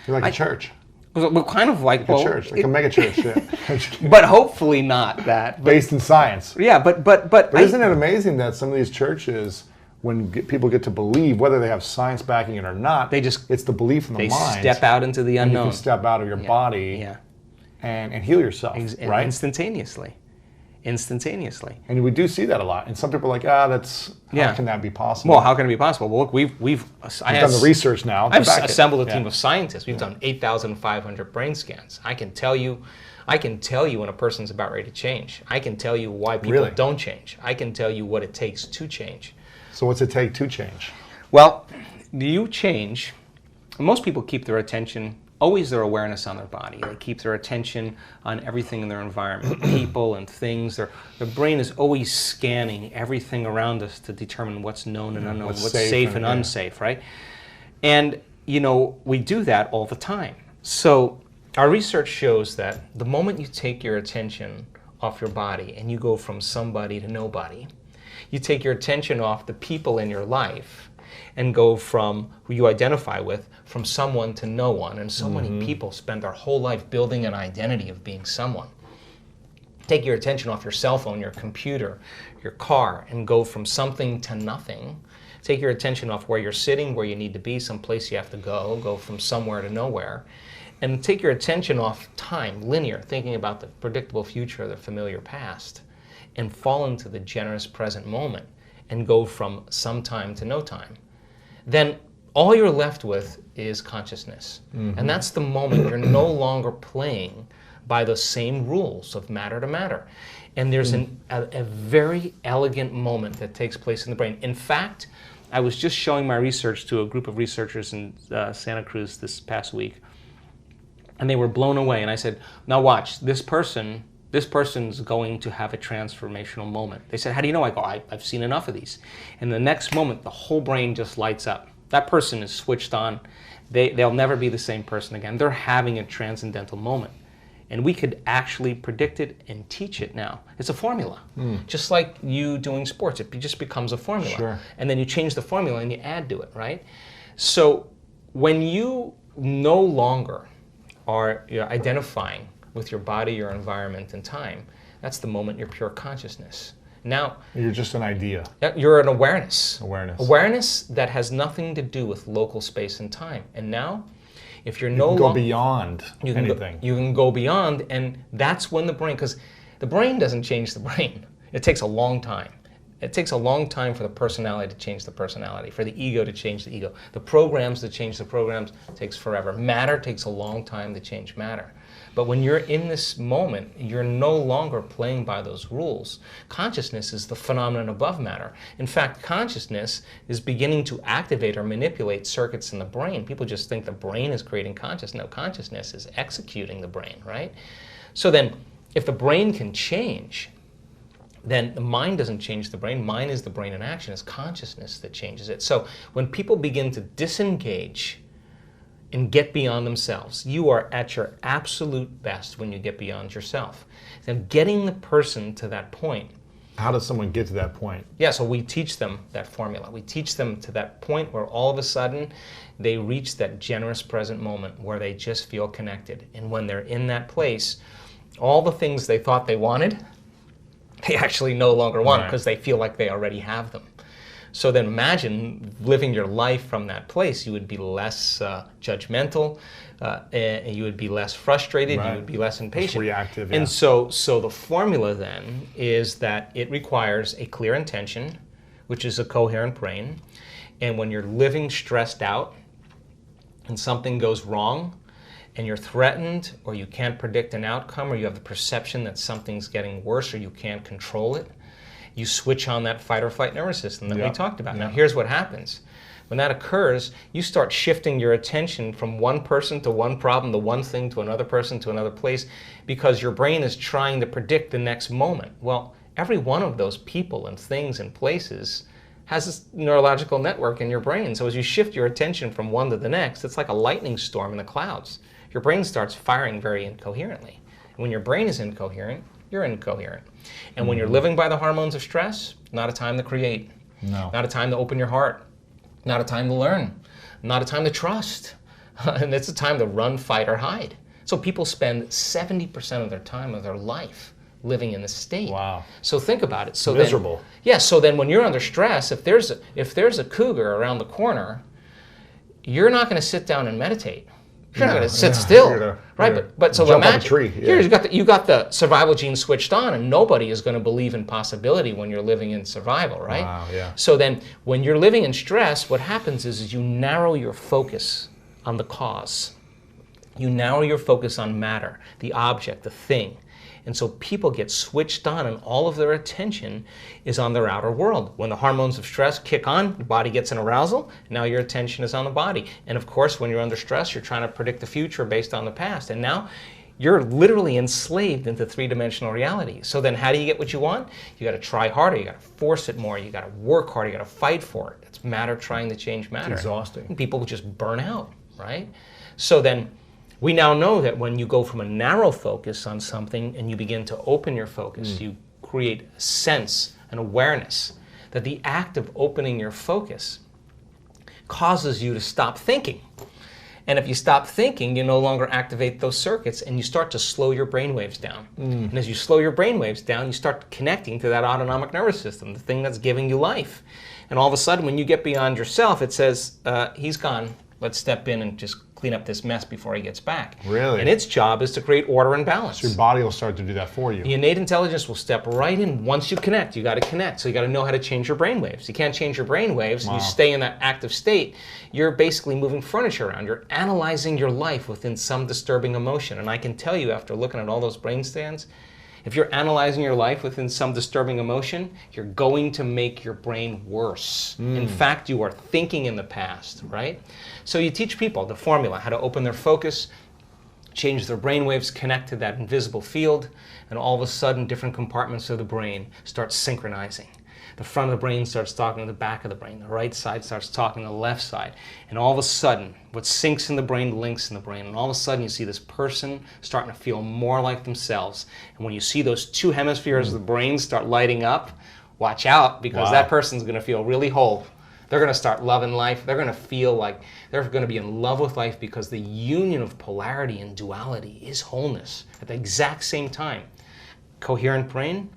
S2: You're like a church.
S1: Well, kind of like
S2: a church, like a mega church. Yeah.
S1: But hopefully not that.
S2: Based in science.
S1: Yeah, but
S2: isn't it amazing that some of these churches, when people get to believe, whether they have science backing it or not, it's the belief in the mind.
S1: They step out into the unknown.
S2: And you can step out of your body and heal yourself, right?
S1: Instantaneously.
S2: And we do see that a lot. And some people are like, how can that be possible?
S1: Well, how can it be possible? Well, look, we've
S2: done the research now.
S1: I've assembled a team of scientists. We've done 8,500 brain scans. I can tell you when a person's about ready to change. I can tell you why people don't change. I can tell you what it takes to change.
S2: So what's it take to change?
S1: Well, you change. Most people keep their attention, always their awareness on their body. They keep their attention on everything in their environment, people and things. Their brain is always scanning everything around us to determine what's known and unknown, what's safe and unsafe, right? And, we do that all the time. So our research shows that the moment you take your attention off your body and you go from somebody to nobody, you take your attention off the people in your life and go from who you identify with, from someone to no one. And so many people spend their whole life building an identity of being someone. Take your attention off your cell phone, your computer, your car, and go from something to nothing. Take your attention off where you're sitting, where you need to be, someplace you have to go from somewhere to nowhere. And take your attention off time, linear, thinking about the predictable future or the familiar past, and fall into the generous present moment and go from some time to no time. Then all you're left with is consciousness. And that's the moment you're no longer playing by the same rules of matter to matter. And there's a very elegant moment that takes place in the brain. In fact, I was just showing my research to a group of researchers in Santa Cruz this past week, and they were blown away. And I said, now watch, this person's going to have a transformational moment. They said, how do you know? I go, I've seen enough of these. And the next moment, the whole brain just lights up. That person is switched on. They'll never be the same person again. They're having a transcendental moment. And we could actually predict it and teach it now. It's a formula. Just like you doing sports, it just becomes a formula.
S2: Sure.
S1: And then you change the formula and you add to it, right? So when you no longer are identifying with your body, your environment, and time, that's the moment you're pure consciousness. Now,
S2: you're just an idea.
S1: You're an awareness.
S2: Awareness
S1: that has nothing to do with local space and time. And now, if you're
S2: you can go beyond anything.
S1: You can go beyond, and that's when the brain, because the brain doesn't change the brain. It takes a long time. It takes a long time for the personality to change the personality, for the ego to change the ego. The programs to change the programs takes forever. Matter takes a long time to change matter. But when you're in this moment, you're no longer playing by those rules. Consciousness is the phenomenon above matter. In fact, consciousness is beginning to activate or manipulate circuits in the brain. People just think the brain is creating consciousness. No, consciousness is executing the brain, right? So then, if the brain can change, then the mind doesn't change the brain. Mind is the brain in action. It's consciousness that changes it. So when people begin to disengage and get beyond themselves, you are at your absolute best when you get beyond yourself. Then getting the person to that point.
S2: How does someone get to that point?
S1: Yeah, so we teach them that formula. We teach them to that point where all of a sudden they reach that generous present moment where they just feel connected. And when they're in that place, all the things they thought they wanted, they actually no longer want because they feel like they already have them. So then imagine living your life from that place. You would be less judgmental, and you would be less frustrated, you would be less impatient.
S2: Less reactive,
S1: And so the formula then is that it requires a clear intention, which is a coherent brain. And when you're living stressed out and something goes wrong, and you're threatened, or you can't predict an outcome, or you have the perception that something's getting worse, or you can't control it, you switch on that fight or flight nervous system that we talked about. Now, here's what happens. When that occurs, you start shifting your attention from one person to one problem, to one thing, to another person, to another place, because your brain is trying to predict the next moment. Well, every one of those people and things and places has this neurological network in your brain. So as you shift your attention from one to the next, it's like a lightning storm in the clouds. Your brain starts firing very incoherently. And when your brain is incoherent, you're incoherent. And when you're living by the hormones of stress, not a time to create.
S2: No.
S1: Not a time to open your heart. Not a time to learn. Not a time to trust. And it's a time to run, fight, or hide. So people spend 70% of their time of their life living in this state.
S2: Wow.
S1: So think about it. So
S2: miserable.
S1: So then when you're under stress, if there's a cougar around the corner, you're not going to sit down and meditate. You're not going to sit still, right? But so
S2: jump
S1: imagine,
S2: up a tree.
S1: here you got the survival gene switched on, and nobody is going to believe in possibility when you're living in survival, right?
S2: Wow, yeah.
S1: So then, when you're living in stress, what happens is you narrow your focus on the cause. You narrow your focus on matter, the object, the thing. And so people get switched on, and all of their attention is on their outer world. When the hormones of stress kick on, your body gets an arousal, now your attention is on the body. And of course, when you're under stress, you're trying to predict the future based on the past. And now you're literally enslaved into three-dimensional reality. So then how do you get what you want? You got to try harder, you got to force it more, you got to work harder, you got to fight for it. It's matter trying to change matter.
S2: It's exhausting.
S1: And people just burn out, right? So then we now know that when you go from a narrow focus on something and you begin to open your focus, you create a sense, an awareness, that the act of opening your focus causes you to stop thinking. And if you stop thinking, you no longer activate those circuits, and you start to slow your brain waves down. And as you slow your brain waves down, you start connecting to that autonomic nervous system, the thing that's giving you life. And all of a sudden, when you get beyond yourself, it says, he's gone. Let's step in and just clean up this mess before he gets back.
S2: Really?
S1: And its job is to create order and balance.
S2: So your body will start to do that for you.
S1: The innate intelligence will step right in. Once you connect, you got to connect. So you got to know how to change your brain waves. You can't change your brain waves. You stay in that active state. You're basically moving furniture around. You're analyzing your life within some disturbing emotion. And I can tell you, after looking at all those brain scans, if you're analyzing your life within some disturbing emotion, you're going to make your brain worse. In fact, you are thinking in the past, right? So you teach people the formula, how to open their focus, change their brain waves, connect to that invisible field, and all of a sudden different compartments of the brain start synchronizing. The front of the brain starts talking to the back of the brain. The right side starts talking to the left side. And all of a sudden, what sinks in the brain links in the brain. And all of a sudden, you see this person starting to feel more like themselves. And when you see those two hemispheres of the brain start lighting up, watch out, because that person's going to feel really whole. They're going to start loving life. They're going to feel like they're going to be in love with life, because the union of polarity and duality is wholeness at the exact same time. Coherent brain.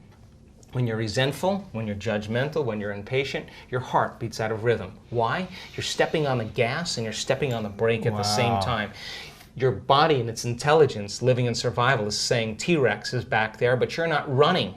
S1: When you're resentful, when you're judgmental, when you're impatient, your heart beats out of rhythm. Why? You're stepping on the gas and you're stepping on the brake at the same time. Your body and its intelligence living in survival is saying T-Rex is back there, but you're not running.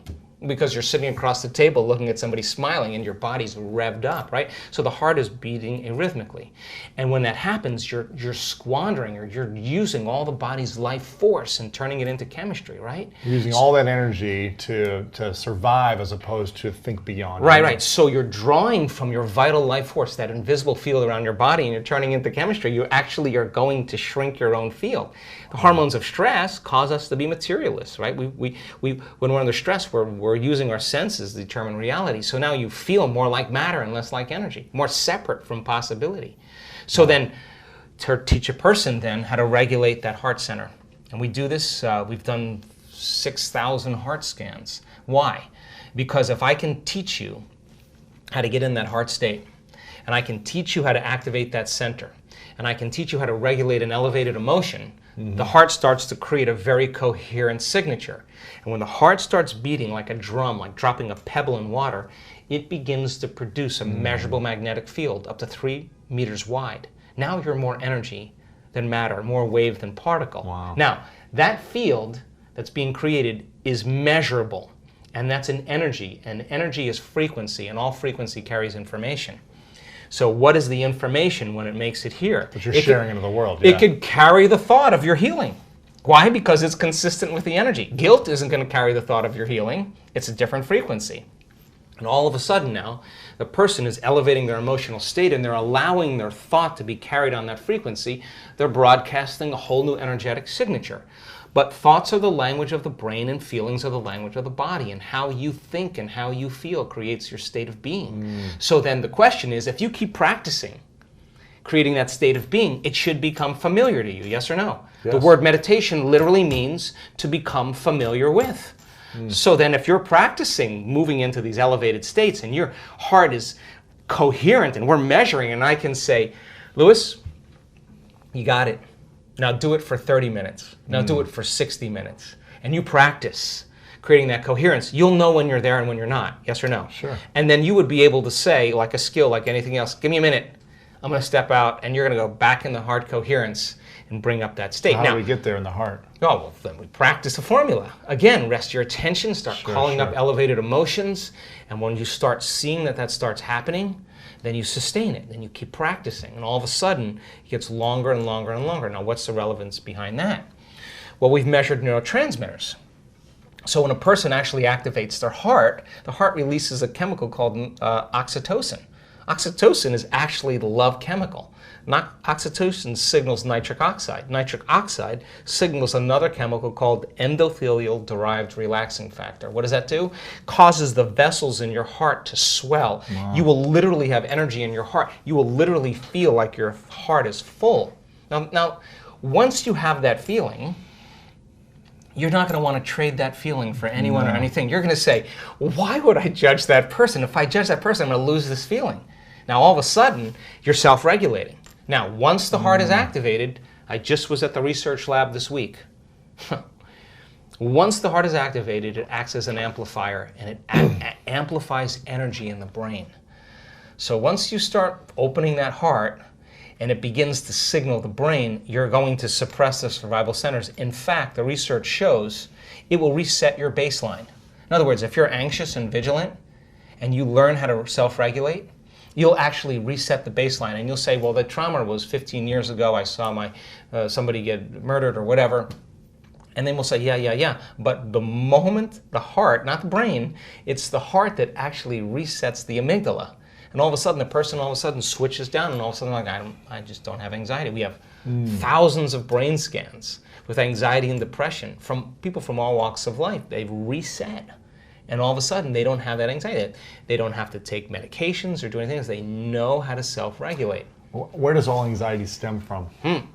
S1: because you're sitting across the table looking at somebody smiling and your body's revved up, right? So the heart is beating arrhythmically. And when that happens, you're squandering, or you're using all the body's life force and turning it into chemistry, right?
S2: Using all that energy to survive as opposed to think beyond.
S1: Right, right. So you're drawing from your vital life force, that invisible field around your body, and you're turning it into chemistry. You actually are going to shrink your own field. The hormones of stress cause us to be materialists, right? When we're under stress, we're using our senses to determine reality. So now you feel more like matter and less like energy, more separate from possibility. So then, to teach a person then how to regulate that heart center. And we do this, we've done 6,000 heart scans. Why? Because if I can teach you how to get in that heart state, and I can teach you how to activate that center, and I can teach you how to regulate an elevated emotion, the heart starts to create a very coherent signature. And when the heart starts beating like a drum, like dropping a pebble in water, it begins to produce a measurable magnetic field up to 3 meters wide. Now you're more energy than matter, more wave than particle.
S2: Wow.
S1: Now, that field that's being created is measurable, and that's an energy, and energy is frequency, and all frequency carries information. So what is the information when it makes it here?
S2: But you're sharing into the world. Yeah.
S1: It could carry the thought of your healing. Why? Because it's consistent with the energy. Guilt isn't going to carry the thought of your healing. It's a different frequency. And all of a sudden now, the person is elevating their emotional state, and they're allowing their thought to be carried on that frequency. They're broadcasting a whole new energetic signature. But thoughts are the language of the brain, and feelings are the language of the body. And how you think and how you feel creates your state of being. So then the question is, if you keep practicing creating that state of being, it should become familiar to you, yes or no?
S2: Yes.
S1: The word meditation literally means to become familiar with. So then if you're practicing moving into these elevated states and your heart is coherent and we're measuring, and I can say, Lewis, you got it. Now do it for 30 minutes. Now do it for 60 minutes. And you practice creating that coherence. You'll know when you're there and when you're not, yes or no?
S2: Sure.
S1: And then you would be able to say, like a skill, like anything else, give me a minute. I'm going to step out, and you're going to go back in the heart coherence and bring up that state.
S2: How do we get there in the heart?
S1: Oh, well, then we practice a formula. Again, rest your attention, start calling up elevated emotions, and when you start seeing that starts happening, then you sustain it, then you keep practicing, and all of a sudden, it gets longer and longer and longer. Now, what's the relevance behind that? Well, we've measured neurotransmitters. So when a person actually activates their heart, the heart releases a chemical called oxytocin. Oxytocin is actually the love chemical. Oxytocin signals nitric oxide. Nitric oxide signals another chemical called endothelial-derived relaxing factor. What does that do? Causes the vessels in your heart to swell. Wow. You will literally have energy in your heart. You will literally feel like your heart is full. Now, once you have that feeling, you're not going to want to trade that feeling for anyone or anything. You're going to say, why would I judge that person? If I judge that person, I'm going to lose this feeling. Now, all of a sudden, you're self-regulating. Now, once the heart is activated, I just was at the research lab this week. Once the heart is activated, it acts as an amplifier, and it amplifies energy in the brain. So once you start opening that heart, and it begins to signal the brain, you're going to suppress the survival centers. In fact, the research shows it will reset your baseline. In other words, if you're anxious and vigilant, and you learn how to self-regulate, you'll actually reset the baseline, and you'll say, well, the trauma was 15 years ago, I saw somebody get murdered or whatever, and then we'll say, yeah, but the moment the heart, not the brain, it's the heart that actually resets the amygdala. And all of a sudden, the person switches down, and all of a sudden, like, I just don't have anxiety. We have thousands of brain scans with anxiety and depression from people from all walks of life. They've reset. And all of a sudden, they don't have that anxiety. They don't have to take medications or do anything else. They know how to self-regulate.
S2: Where does all anxiety stem from?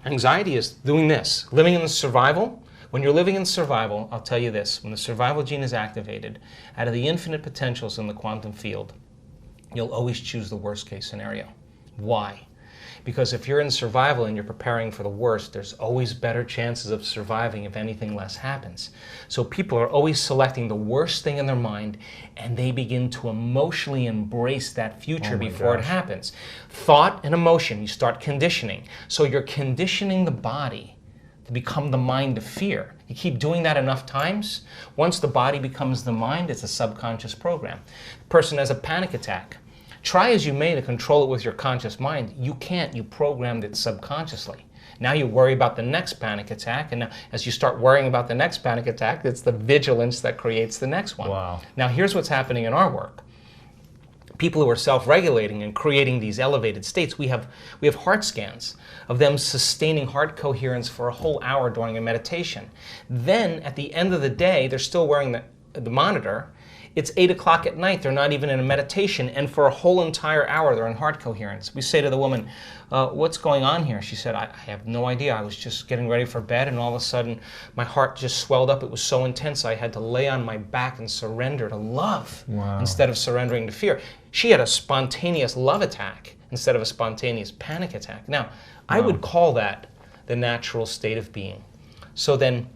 S1: Anxiety is doing this. Living in the survival. When you're living in survival, I'll tell you this. When the survival gene is activated, out of the infinite potentials in the quantum field, you'll always choose the worst case scenario. Why? Because if you're in survival and you're preparing for the worst, there's always better chances of surviving if anything less happens. So people are always selecting the worst thing in their mind, and they begin to emotionally embrace that future before it happens. Thought and emotion, you start conditioning. So you're conditioning the body to become the mind of fear. You keep doing that enough times, once the body becomes the mind, it's a subconscious program. The person has a panic attack. Try as you may to control it with your conscious mind, you can't. You programmed it subconsciously. Now you worry about the next panic attack, and now as you start worrying about the next panic attack, it's the vigilance that creates the next one.
S2: Wow.
S1: Now here's what's happening in our work. People who are self-regulating and creating these elevated states, we have heart scans of them sustaining heart coherence for a whole hour during a meditation. Then at the end of the day, they're still wearing the monitor. It's 8 o'clock at night, they're not even in a meditation, and for a whole entire hour they're in heart coherence. We say to the woman, what's going on here? She said, I have no idea. I was just getting ready for bed, and all of a sudden my heart just swelled up. It was so intense I had to lay on my back and surrender to love instead of surrendering to fear. She had a spontaneous love attack instead of a spontaneous panic attack. Now, I would call that the natural state of being. So then,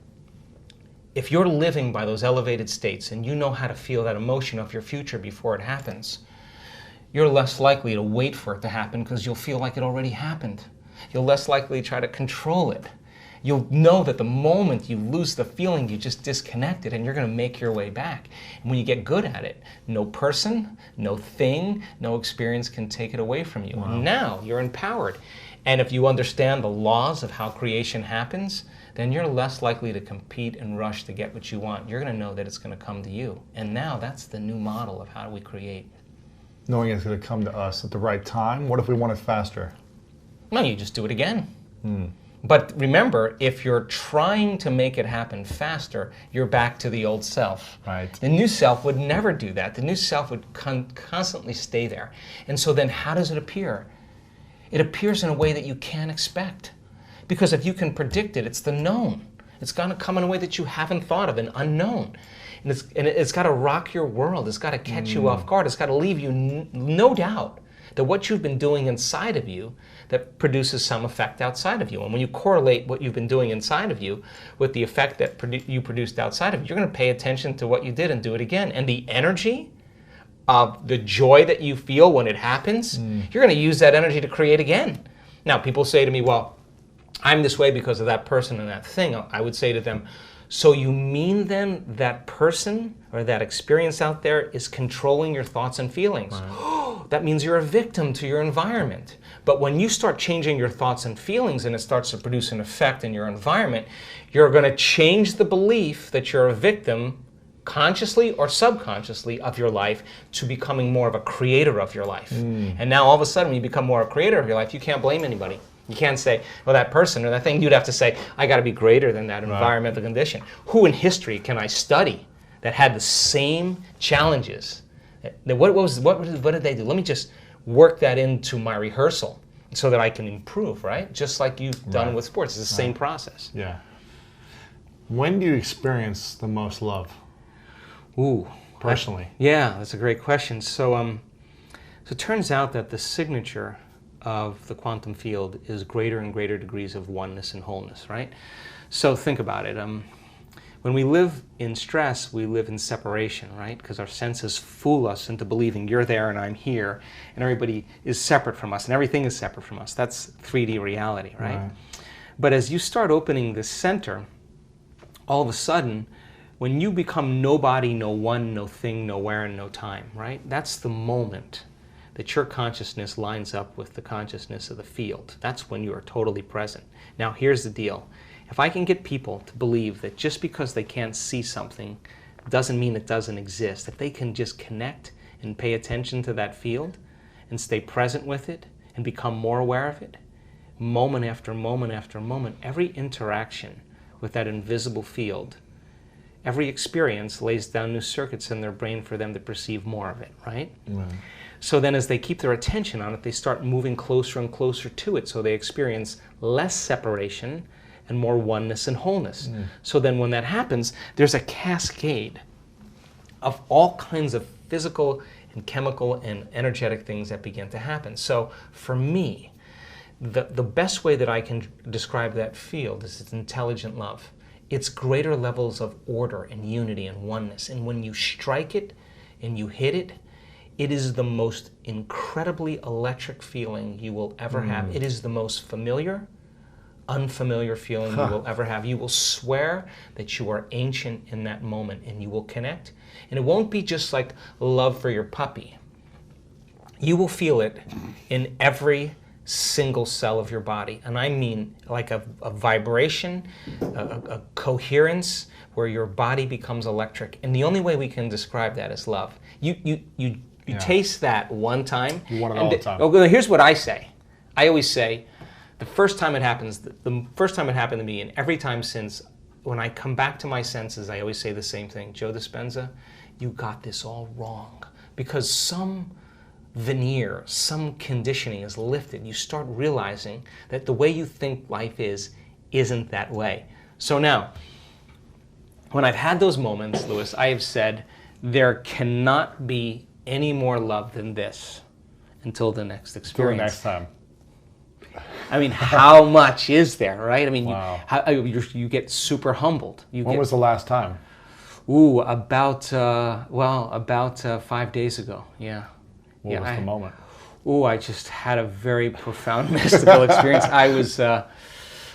S1: if you're living by those elevated states and you know how to feel that emotion of your future before it happens, you're less likely to wait for it to happen because you'll feel like it already happened. You're less likely to try to control it. You'll know that the moment you lose the feeling, you just disconnect it, and you're going to make your way back. And when you get good at it, no person, no thing, no experience can take it away from you. And now you're empowered. And if you understand the laws of how creation happens, then you're less likely to compete and rush to get what you want. You're going to know that it's going to come to you. And now that's the new model of how do we create.
S2: Knowing it's going to come to us at the right time. What if we want it faster?
S1: No, you just do it again. But remember, if you're trying to make it happen faster, you're back to the old self.
S2: Right.
S1: The new self would never do that. The new self would constantly stay there. And so then how does it appear? It appears in a way that you can't expect. Because if you can predict it, it's the known. It's going to come in a way that you haven't thought of, an unknown. And it's got to rock your world. It's got to catch you off guard. It's got to leave you no doubt that what you've been doing inside of you that produces some effect outside of you. And when you correlate what you've been doing inside of you with the effect that you produced outside of you, you're going to pay attention to what you did and do it again. And the energy of the joy that you feel when it happens, you're going to use that energy to create again. Now, people say to me, well, I'm this way because of that person and that thing. I would say to them, so you mean then that person or that experience out there is controlling your thoughts and feelings? Right. That means you're a victim to your environment. But when you start changing your thoughts and feelings and it starts to produce an effect in your environment, you're going to change the belief that you're a victim consciously or subconsciously of your life to becoming more of a creator of your life. And now all of a sudden when you become more a creator of your life, you can't blame anybody. You can't say, well, that person or that thing. You'd have to say, I got to be greater than that environmental condition. Who in history can I study that had the same challenges? What did they do? Let me just work that into my rehearsal so that I can improve, right? Just like you've done with sports. It's the same process.
S2: Yeah. When do you experience the most love?
S1: Ooh.
S2: Personally.
S1: Yeah, that's a great question. So it turns out that the signature of the quantum field is greater and greater degrees of oneness and wholeness, right? So think about it. When we live in stress, we live in separation, right? Because our senses fool us into believing you're there and I'm here, and everybody is separate from us, and everything is separate from us. That's 3D reality, right? But as you start opening this center, all of a sudden, when you become nobody, no one, no thing, nowhere, and no time, right? That's the moment that your consciousness lines up with the consciousness of the field. That's when you are totally present. Now, here's the deal. If I can get people to believe that just because they can't see something doesn't mean it doesn't exist, if they can just connect and pay attention to that field and stay present with it and become more aware of it, moment after moment after moment, every interaction with that invisible field, every experience lays down new circuits in their brain for them to perceive more of it, right? So then as they keep their attention on it, they start moving closer and closer to it, so they experience less separation and more oneness and wholeness. So then when that happens, there's a cascade of all kinds of physical and chemical and energetic things that begin to happen. So for me, the best way that I can describe that field is it's intelligent love. It's greater levels of order and unity and oneness. And when you strike it and you hit it, it is the most incredibly electric feeling you will ever have. It is the most familiar, unfamiliar feeling you will ever have. You will swear that you are ancient in that moment, and you will connect. And it won't be just like love for your puppy. You will feel it in every single cell of your body. And I mean like a vibration, a coherence where your body becomes electric. And the only way we can describe that is love. You taste that one time.
S2: You want it all the time.
S1: Oh, here's what I say. I always say, the first time it happens, the first time it happened to me, and every time since, when I come back to my senses, I always say the same thing. Joe Dispenza, you got this all wrong. Because some veneer, some conditioning is lifted. You start realizing that the way you think life isn't that way. So now, when I've had those moments, Louis, I have said, there cannot be any more love than this until the next experience.
S2: Till next time.
S1: I mean, how much is there, right? I mean,
S2: wow.
S1: you get super humbled.
S2: When was the last time?
S1: Ooh, about 5 days ago, yeah.
S2: What was the moment?
S1: Ooh, I just had a very profound mystical experience. I was,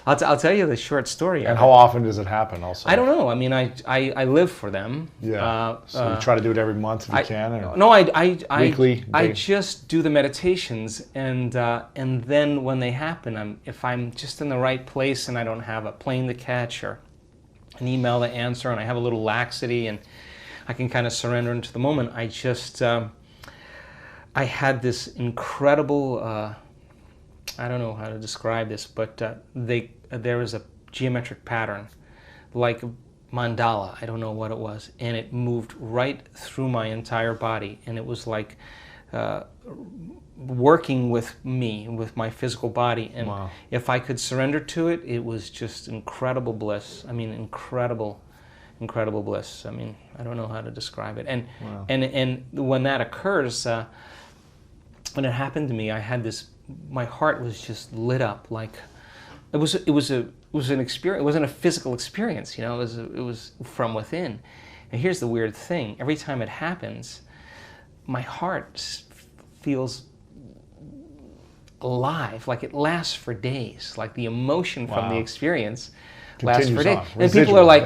S1: I'll tell you the short story.
S2: And how often does it happen also?
S1: I don't know. I mean, I live for them.
S2: Yeah. So you try to do it every month if you can? Or
S1: no,
S2: weekly?
S1: I just do the meditations, and then when they happen, if I'm just in the right place and I don't have a plane to catch or an email to answer, and I have a little laxity and I can kind of surrender into the moment, I just, I had this incredible, I don't know how to describe this, but there was a geometric pattern, like a mandala, I don't know what it was, and it moved right through my entire body, and it was like working with me, with my physical body, and
S2: wow.
S1: If I could surrender to it, it was just incredible bliss. I mean, incredible bliss. I mean, I don't know how to describe it. And
S2: wow.
S1: and when that occurs, when it happened to me, I had this. My heart was just lit up, like it was an experience. It wasn't a physical experience, you know. It was from within. And here's the weird thing: every time it happens, my heart feels alive, like it lasts for days. Like the emotion from the experience lasts for days. And people are like,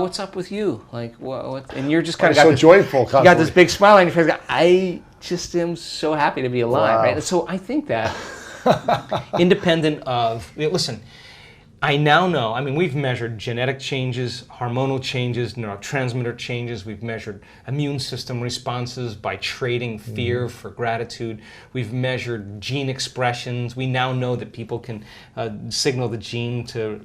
S1: "What's up with you?" Like, what? And you're just kind of got
S2: so
S1: this,
S2: joyful.
S1: You got this big smile on your face. I just am so happy to be alive, right? And so I think that independent of, listen, I now know, I mean, we've measured genetic changes, hormonal changes, neurotransmitter changes. We've measured immune system responses by trading fear for gratitude. We've measured gene expressions. We now know that people can signal the gene to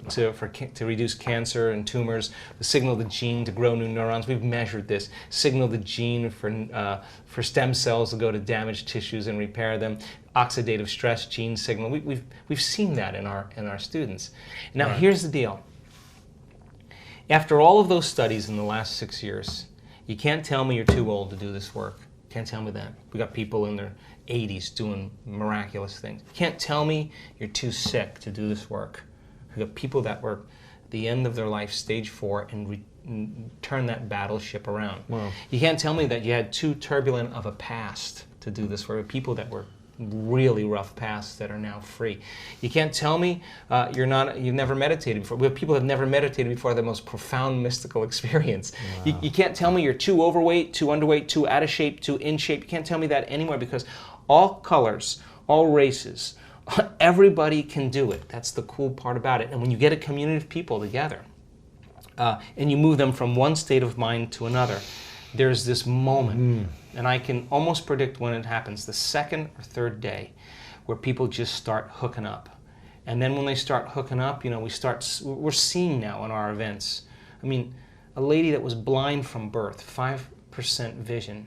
S1: reduce cancer and tumors, signal the gene to grow new neurons. We've measured this. Signal the gene for stem cells to go to damaged tissues and repair them. Oxidative stress gene signal. We've seen that in our students. Now here's the deal. After all of those studies in the last 6 years, you can't tell me you're too old to do this work. Can't tell me that. We got people in their 80s doing miraculous things. You can't tell me you're too sick to do this work. We got people that were at the end of their life, stage 4, and turn that battleship around.
S2: Wow.
S1: You can't tell me that you had too turbulent of a past to do this work. People that were really rough pasts that are now free. You can't tell me you've never meditated before. We have people that have never meditated before, the most profound mystical experience.
S2: Wow.
S1: You can't tell me you're too overweight, too underweight, too out of shape, too in shape. You can't tell me that anywhere, because all colors, all races, everybody can do it. That's the cool part about it. And when you get a community of people together and you move them from one state of mind to another, there's this moment, and I can almost predict when it happens, the second or third day, where people just start hooking up. And then when they start hooking up, you know, we're seeing now in our events. I mean, a lady that was blind from birth, 5% vision,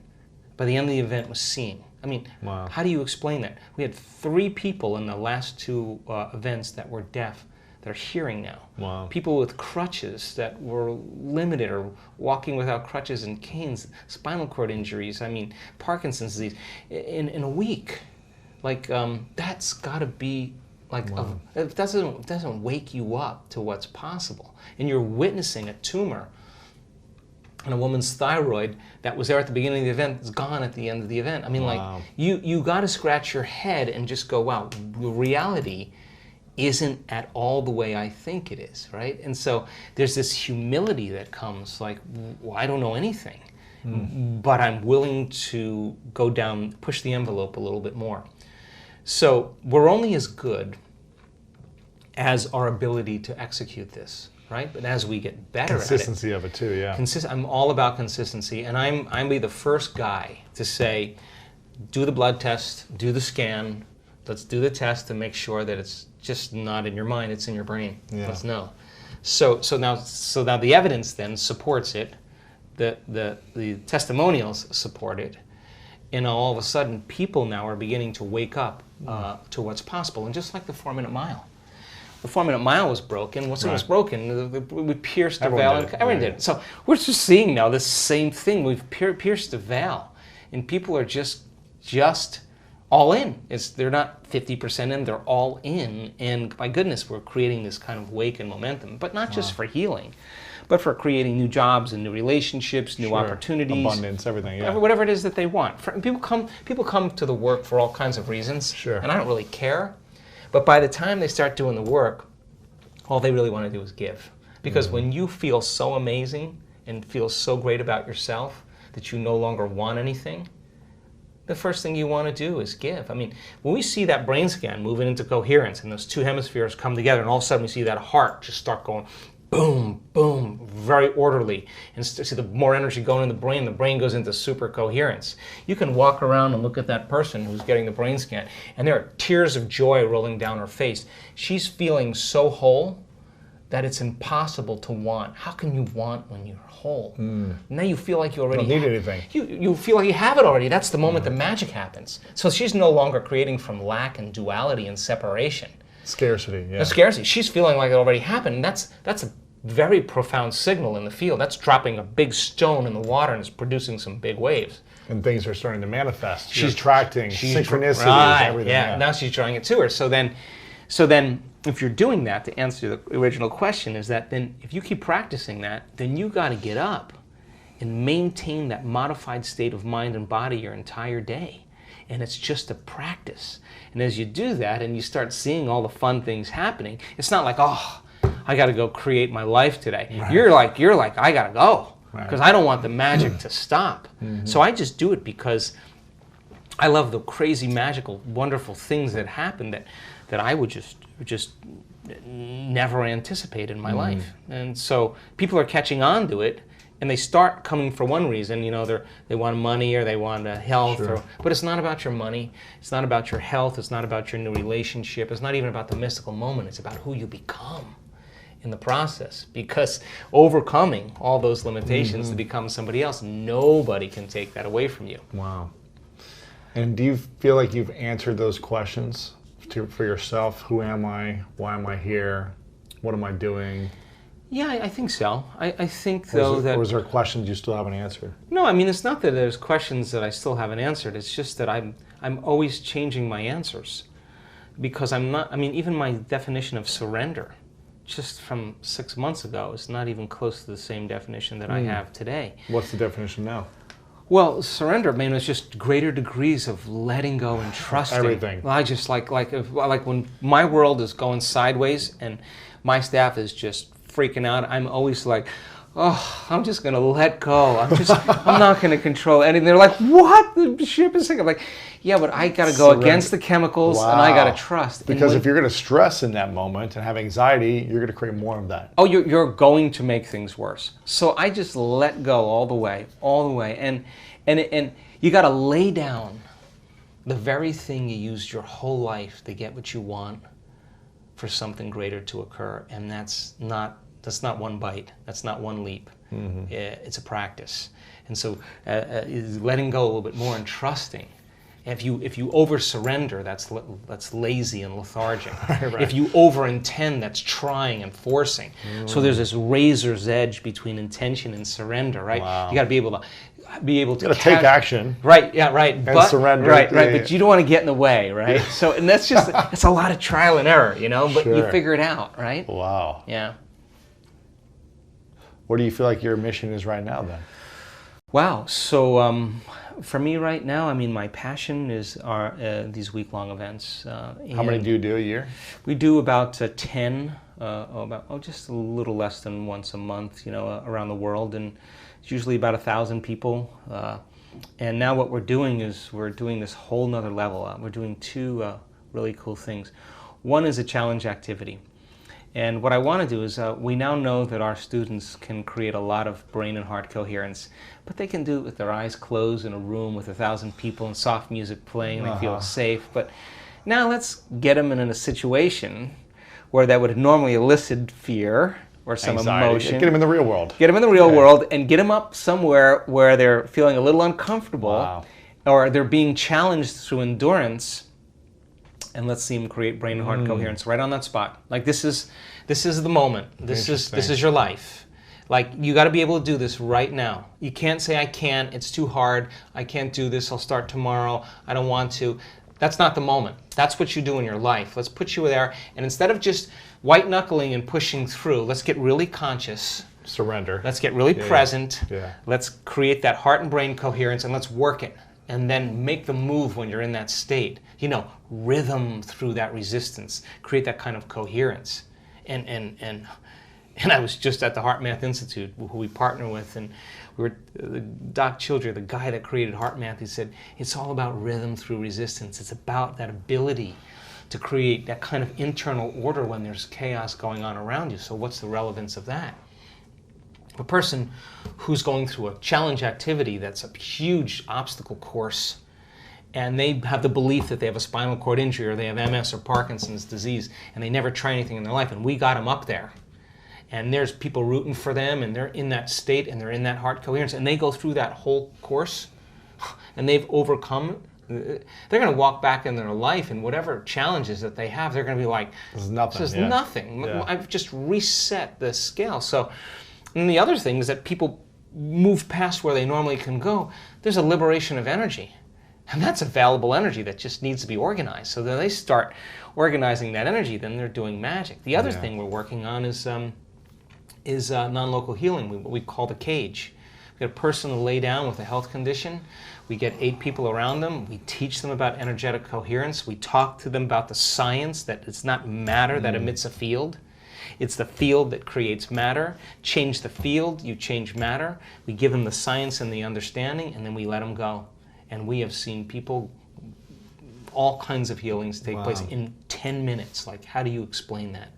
S1: by the end of the event was seeing. I mean,
S2: wow.
S1: How do you explain that? We had 3 people in the last 2 events that were deaf, that are hearing now.
S2: Wow.
S1: People with crutches that were limited, or walking without crutches and canes, spinal cord injuries, I mean, Parkinson's disease, in a week. Like, that's gotta be, like,
S2: wow.
S1: It doesn't wake you up to what's possible. And you're witnessing a tumor on a woman's thyroid that was there at the beginning of the event, is gone at the end of the event. I mean,
S2: wow.
S1: like, you gotta scratch your head and just go, wow, reality isn't at all the way I think it is, right? And so there's this humility that comes, like, well, I don't know anything, but I'm willing to go down, push the envelope a little bit more. So we're only as good as our ability to execute this, right? But as we get better at it.
S2: Consistency of it too, yeah.
S1: I'm all about consistency, and I'm be the first guy to say, do the blood test, do the scan, let's do the test to make sure that it's just not in your mind, it's in your brain.
S2: Yeah.
S1: Let's know. So now the evidence then supports it, the testimonials support it, and all of a sudden people now are beginning to wake up to what's possible. And just like the 4-minute mile. The 4-minute mile was broken. Once it was broken, we pierced the veil. Everyone did it. So we're just seeing now this same thing. We've pierced the veil, and people are just all in. They're not 50% in, they're all in. And my goodness, we're creating this kind of wake and momentum, but not just for healing, but for creating new jobs and new relationships, new opportunities.
S2: Abundance, everything, yeah.
S1: Whatever it is that they want. People come to the work for all kinds of reasons, and I don't really care. But by the time they start doing the work, all they really want to do is give. Because when you feel so amazing and feel so great about yourself that you no longer want anything, the first thing you want to do is give. I mean, when we see that brain scan moving into coherence and those two hemispheres come together, and all of a sudden we see that heart just start going boom, boom, very orderly, and see the more energy going in the brain goes into super coherence. You can walk around and look at that person who's getting the brain scan, and there are tears of joy rolling down her face. She's feeling so whole that it's impossible to want. How can you want when you're whole? Now you feel like you already
S2: don't need anything.
S1: You feel like you have it already. That's the moment the magic happens. So she's no longer creating from lack and duality and separation.
S2: Scarcity, yeah.
S1: Scarcity. She's feeling like it already happened. That's a very profound signal in the field. That's dropping a big stone in the water and it's producing some big waves.
S2: And things are starting to manifest. She's attracting synchronicities, everything.
S1: Yeah, now she's drawing it to her. So then, if you're doing that, to answer the original question, is that then if you keep practicing that, then you got to get up and maintain that modified state of mind and body your entire day. And it's just a practice. And as you do that and you start seeing all the fun things happening, it's not like, oh, I got to go create my life today. Right. You're like, I got to go because I don't want the magic to stop. So I just do it because I love the crazy, magical, wonderful things that happen that I would just never anticipate in my life. And so people are catching on to it, and they start coming for one reason. They want money or they want health, but it's not about your money. It's not about your health. It's not about your new relationship. It's not even about the mystical moment. It's about who you become in the process, because overcoming all those limitations to become somebody else, nobody can take that away from you.
S2: Wow. And do you feel like you've answered those questions for yourself? Who am I? Why am I here? What am I doing?
S1: Yeah, I think so. I think, though, that...
S2: Or is there questions you still haven't answered?
S1: No, I mean, it's not that there's questions that I still haven't answered. It's just that I'm always changing my answers. Because I'm not... I mean, even my definition of surrender, just from 6 months ago, is not even close to the same definition that I have today.
S2: What's the definition now?
S1: Well, surrender, I mean, it's just greater degrees of letting go and trusting.
S2: Everything.
S1: I just like when my world is going sideways and my staff is just freaking out, I'm always like, oh, I'm just going to let go. I'm not going to control anything. They're like, what? The ship is sinking. I'm like, yeah, but I got to go against the chemicals and I got to trust.
S2: Because if you're going to stress in that moment and have anxiety, you're going to create more of that.
S1: Oh, you're going to make things worse. So I just let go all the way. And you got to lay down the very thing you used your whole life to get what you want for something greater to occur. And that's not one bite. That's not one leap. It's a practice. And so letting go a little bit more and trusting. If you over-surrender, that's lazy and lethargic. Right. If you over-intend, that's trying and forcing. So there's this razor's edge between intention and surrender, right?
S2: Wow.
S1: You got to be able to
S2: take action.
S1: Right, yeah, right.
S2: And surrender.
S1: Right, but you don't want to get in the way, right? So, and that's just, it's a lot of trial and error, but you figure it out, right?
S2: Wow.
S1: Yeah.
S2: What do you feel like your mission is right now, then?
S1: Wow. So For me right now, I mean, my passion are these week-long events.
S2: How many do you do a year?
S1: We do about 10, just a little less than once a month, around the world, and it's usually about 1,000 people. And now what we're doing is we're doing this whole nother level. We're doing two really cool things. One is a challenge activity. And what I want to do is, we now know that our students can create a lot of brain and heart coherence, but they can do it with their eyes closed in a room with 1,000 people and soft music playing, and they feel safe. But now let's get them in a situation where that would normally elicit fear or some
S2: anxiety.
S1: Emotion.
S2: Get them in the real world.
S1: Get them in the real world and get them up somewhere where they're feeling a little uncomfortable, or they're being challenged through endurance. And let's see them create brain and heart coherence right on that spot. Like this is the moment. This is your life. Like you got to be able to do this right now. You can't say I can't. It's too hard. I can't do this. I'll start tomorrow. I don't want to. That's not the moment. That's what you do in your life. Let's put you there, and instead of just white knuckling and pushing through, let's get really conscious.
S2: Surrender.
S1: Let's get really present.
S2: Yeah.
S1: Let's create that heart and brain coherence, and let's work it. And then make the move when you're in that state. Rhythm through that resistance. Create that kind of coherence. And I was just at the HeartMath Institute, who we partner with, and Doc Childre, the guy that created HeartMath, he said, it's all about rhythm through resistance. It's about that ability to create that kind of internal order when there's chaos going on around you. So what's the relevance of that? A person who's going through a challenge activity that's a huge obstacle course, and they have the belief that they have a spinal cord injury or they have MS or Parkinson's disease, and they never try anything in their life, and we got them up there. And there's people rooting for them, and they're in that state, and they're in that heart coherence, and they go through that whole course, and they've overcome it. They're going to walk back in their life, and whatever challenges that they have, they're going to be like,
S2: this is nothing.
S1: This is nothing. Yeah. I've just reset the scale. So. And the other thing is that people move past where they normally can go. There's a liberation of energy. And that's available energy that just needs to be organized. So then they start organizing that energy, then they're doing magic. The other thing we're working on is non-local healing, what we call the cage. We get a person to lay down with a health condition. We get 8 people around them. We teach them about energetic coherence. We talk to them about the science that it's not matter that emits a field. It's the field that creates matter. Change the field, you change matter. We give them the science and the understanding, and then we let them go. And we have seen people, all kinds of healings take place in 10 minutes. Like, how do you explain that?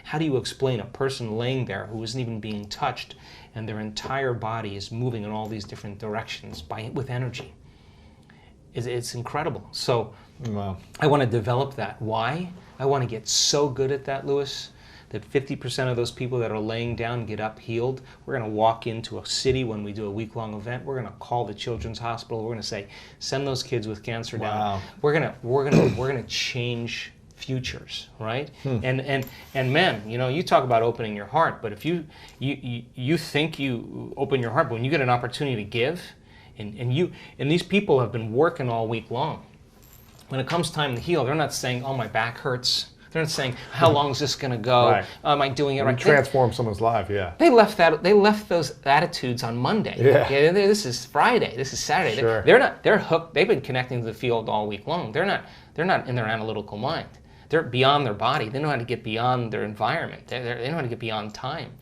S1: How do you explain a person laying there who isn't even being touched, and their entire body is moving in all these different directions with energy? It's incredible. So I want to develop that. Why? I want to get so good at that, Louis, that 50% of those people that are laying down get up healed. We're going to walk into a city when we do a week-long event. We're going to call the Children's Hospital. We're going to say, send those kids with cancer down. We're going to change futures, right? And man, you talk about opening your heart, but if you think you open your heart, but when you get an opportunity to give, and these people have been working all week long. When it comes time to heal, they're not saying, "Oh, my back hurts." They're not saying, "How long is this going to go?
S2: Right.
S1: Am I doing it right?"
S2: Transform someone's life, yeah.
S1: They left those attitudes on Monday.
S2: Yeah.
S1: This is Friday. This is Saturday.
S2: Sure.
S1: They're hooked. They've been connecting to the field all week long. They're not in their analytical mind. They're beyond their body. They know how to get beyond their environment. They know how to get beyond time.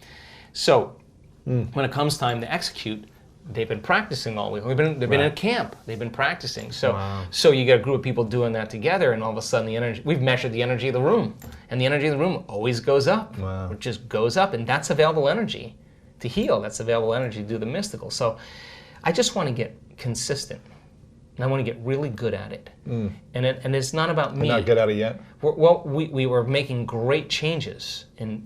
S1: So when it comes time to execute, they've been practicing all week. They've been in a camp. They've been practicing. So you get a group of people doing that together, and all of a sudden the energy. We've measured the energy of the room, and the energy of the room always goes up. It just goes up, and that's available energy to heal. That's available energy to do the mystical. So I just want to get consistent, and I want to get really good at it. And it's not about me.
S2: You're not good at it yet?
S1: We were making great changes in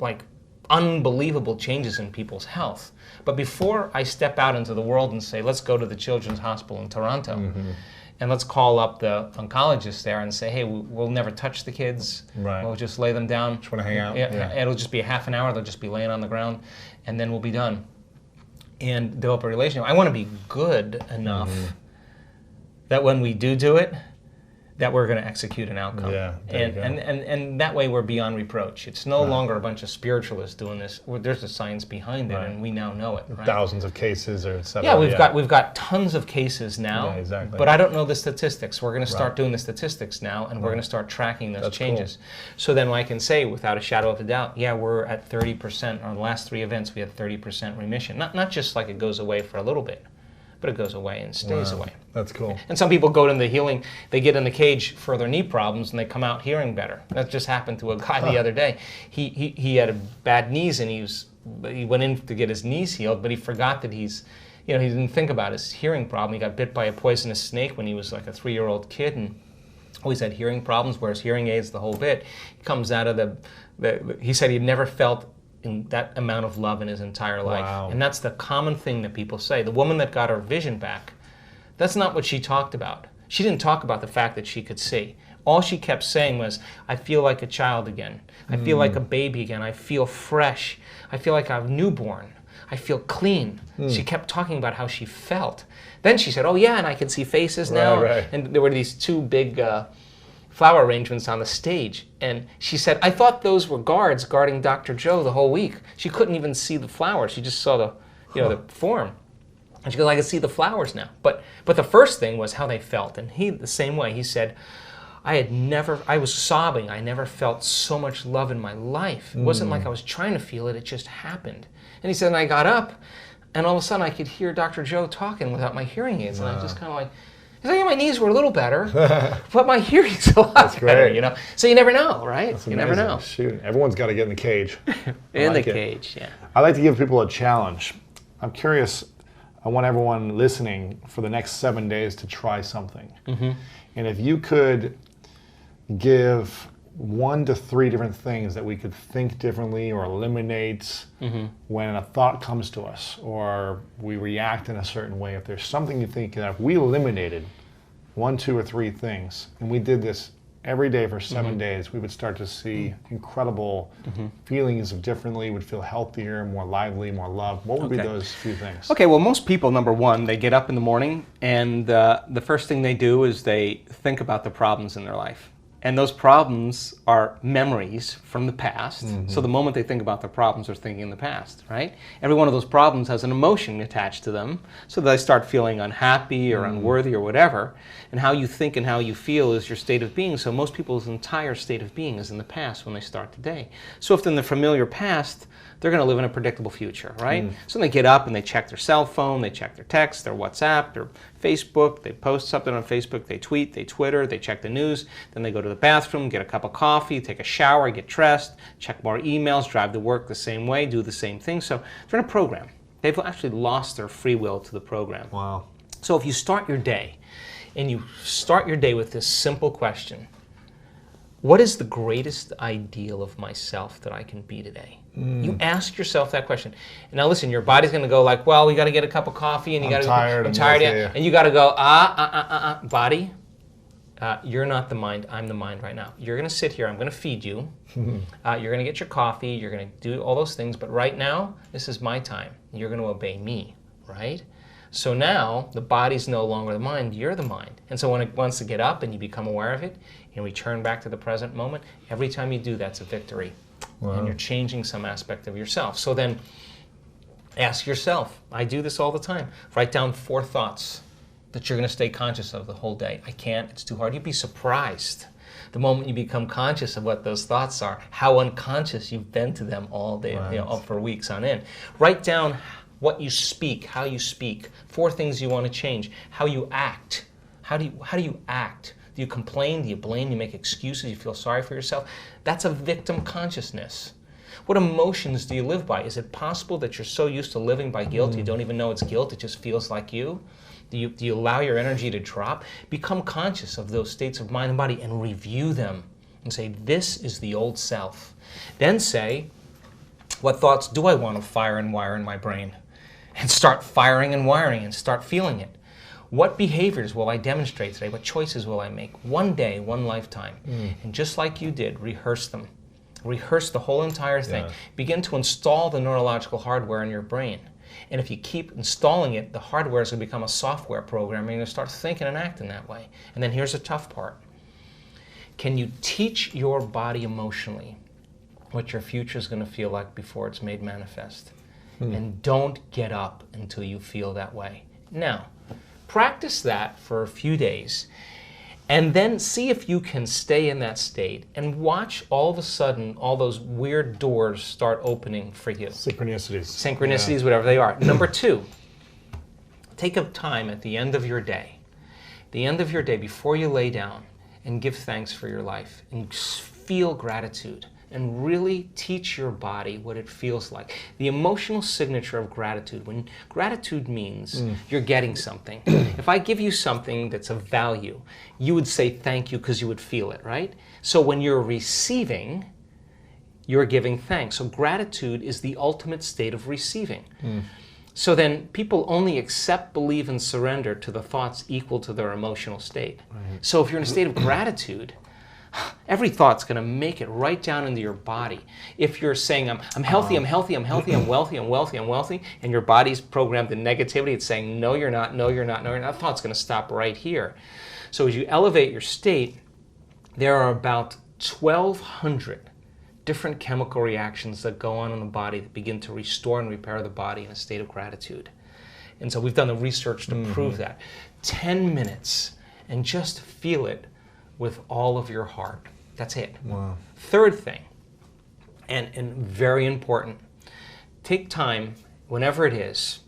S1: unbelievable changes in people's health. But before I step out into the world and say, let's go to the Children's Hospital in Toronto, and let's call up the oncologist there and say, hey, we'll never touch the kids.
S2: Right.
S1: We'll just lay them down.
S2: Just want to hang out.
S1: Yeah. It'll just be a half an hour. They'll just be laying on the ground, and then we'll be done. And develop a relationship. I want to be good enough that when we do it, that we're going to execute an outcome.
S2: Yeah, there you go.
S1: And that way we're beyond reproach. It's no longer a bunch of spiritualists doing this. There's a science behind it, and we now know it. Right?
S2: Thousands of cases or et cetera.
S1: Yeah, we've got tons of cases now.
S2: Yeah, exactly.
S1: But I don't know the statistics. We're going to start doing the statistics now, and we're going to start tracking those changes.
S2: Cool.
S1: So then I can say, without a shadow of a doubt, yeah, we're at 30%. On the last 3 events, we had 30% remission. Not just like it goes away for a little bit, but it goes away and stays away.
S2: That's cool.
S1: And some people go to the healing, they get in the cage for their knee problems, and they come out hearing better. That just happened to a guy the other day. He had a bad knees, and he went in to get his knees healed, but he forgot that he didn't think about his hearing problem. He got bit by a poisonous snake when he was like a 3-year-old kid, and always had hearing problems, wears hearing aids the whole bit. He comes out of he said he'd never felt in that amount of love in his entire life.
S2: Wow.
S1: And that's the common thing that people say. The woman that got her vision back, that's not what she talked about. She didn't talk about the fact that she could see. All she kept saying was, I feel like a child again. I feel like a baby again. I feel fresh. I feel like I'm newborn. I feel clean. She kept talking about how she felt. Then she said, oh yeah, and I can see faces now.
S2: Right.
S1: And there were these 2 big flower arrangements on the stage. And she said, I thought those were guards guarding Dr. Joe the whole week. She couldn't even see the flowers. She just saw the form. And she goes, I can see the flowers now. But the first thing was how they felt. And he, the same way, he said, I was sobbing. I never felt so much love in my life. It wasn't like I was trying to feel it. It just happened. And he said, and I got up, and all of a sudden I could hear Dr. Joe talking without my hearing aids. And I just kind of like, he's like, yeah, my knees were a little better, but my hearing's a lot better, you know? So you never know, right?
S2: That's
S1: you
S2: amazing.
S1: never know.
S2: Shoot, everyone's got to get in the cage.
S1: In the cage, yeah.
S2: I like to give people a challenge. I'm curious, I want everyone listening for the next 7 days to try something. And if you could give 1 to 3 different things that we could think differently or eliminate when a thought comes to us or we react in a certain way. If there's something you think that if we eliminated 1, 2, or 3 things, and we did this every day for 7 days, we would start to see incredible feelings of differently, would feel healthier, more lively, more loved. What would be those few things?
S1: Okay, well, most people, number one, they get up in the morning, and the first thing they do is they think about the problems in their life. And those problems are memories from the past. So the moment they think about their problems, they're thinking in the past, right? Every one of those problems has an emotion attached to them. So they start feeling unhappy or unworthy or whatever. And how you think and how you feel is your state of being. So most people's entire state of being is in the past when they start the day. So if in the familiar past, they're going to live in a predictable future, right? So they get up and they check their cell phone, they check their text, their WhatsApp, their Facebook, they post something on Facebook, they tweet, they Twitter, they check the news, then they go to the bathroom, get a cup of coffee, take a shower, get dressed, check more emails, drive to work the same way, do the same thing. So they're in a program. They've actually lost their free will to the program.
S2: Wow.
S1: So if you start your day, and you start your day with this simple question, what is the greatest ideal of myself that I can be today? You ask yourself that question. And now listen, your body's going to go like, well, we got to get a cup of coffee, and you got to. I'm tired. Yeah. And you got to go, body. You're not the mind. I'm the mind right now. You're going to sit here. I'm going to feed you. You're going to get your coffee. You're going to do all those things. But right now, this is my time. You're going to obey me, right? So now the body's no longer the mind. You're the mind. And so when it wants to get up and you become aware of it and return back to the present moment, every time you do, that's a victory. Wow. And you're changing some aspect of yourself. So then ask yourself, I do this all the time, write down 4 thoughts that you're going to stay conscious of the whole day. I can't, it's too hard. You'd be surprised the moment you become conscious of what those thoughts are, how unconscious you've been to them all day, for weeks on end. Write down what you speak, how you speak, 4 things you want to change, how you act. How do you act? Do you complain? Do you blame? Do you make excuses? Do you feel sorry for yourself? That's a victim consciousness. What emotions do you live by? Is it possible that you're so used to living by guilt you don't even know it's guilt, it just feels like you? Do you allow your energy to drop? Become conscious of those states of mind and body and review them and say, this is the old self. Then say, what thoughts do I want to fire and wire in my brain? And start firing and wiring and start feeling it. What behaviors will I demonstrate today? What choices will I make? One day, one lifetime. And just like you did, rehearse them. Rehearse the whole entire thing. Begin to install the neurological hardware in your brain. And if you keep installing it, the hardware is going to become a software program, and you're going to start thinking and acting that way. And then here's the tough part. Can you teach your body emotionally what your future is going to feel like before it's made manifest? And don't get up until you feel that way. Now, practice that for a few days, and then see if you can stay in that state and watch all of a sudden all those weird doors start opening for you.
S2: Synchronicities.
S1: Synchronicities, whatever they are. Number two, take a time at the end of your day, before you lay down, and give thanks for your life and feel gratitude. And really teach your body what it feels like. The emotional signature of gratitude. When gratitude means you're getting something. If I give you something that's of value, you would say thank you because you would feel it, right? So when you're receiving, you're giving thanks. So gratitude is the ultimate state of receiving. So then people only accept, believe, and surrender to the thoughts equal to their emotional state. Right. So if you're in a state of gratitude, every thought's going to make it right down into your body. If you're saying, I'm healthy, I'm healthy, I'm healthy, I'm wealthy, I'm wealthy, I'm wealthy, and your body's programmed in negativity, it's saying, no, you're not, no, you're not, no, you're not, that thought's going to stop right here. So as you elevate your state, there are about 1,200 different chemical reactions that go on in the body that begin to restore and repair the body in a state of gratitude. And so we've done the research to prove that. 10 minutes, and just feel it with all of your heart. That's it.
S2: Wow.
S1: Third thing, and very important, take time, whenever it is,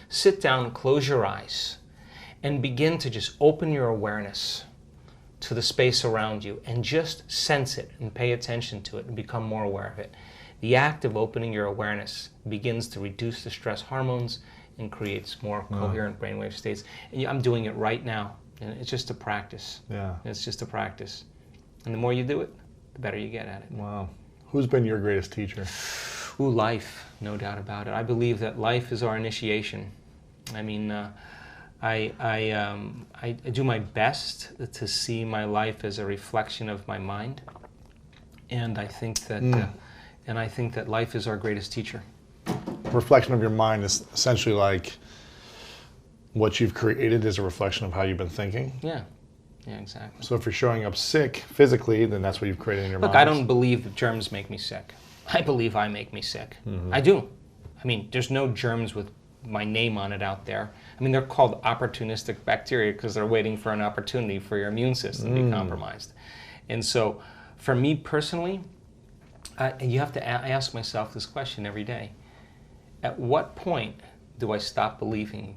S1: sit down, close your eyes, and begin to just open your awareness to the space around you and just sense it and pay attention to it and become more aware of it. The act of opening your awareness begins to reduce the stress hormones and creates more coherent brainwave states. And I'm doing it right now. And it's just a practice.
S2: Yeah.
S1: It's just a practice. And the more you do it, the better you get at it.
S2: Wow. Who's been your greatest teacher?
S1: Ooh, life, no doubt about it. I believe that life is our initiation. I mean, I do my best to see my life as a reflection of my mind. And I think that life is our greatest teacher.
S2: Reflection of your mind is essentially like what you've created is a reflection of how you've been thinking.
S1: Yeah, exactly.
S2: So if you're showing up sick physically, then that's what you've created in your mind.
S1: Look, I don't believe that germs make me sick. I believe I make me sick. I do. I mean, there's no germs with my name on it out there. I mean, they're called opportunistic bacteria because they're waiting for an opportunity for your immune system to be compromised. And so, for me personally, you have to ask myself this question every day. At what point do I stop believing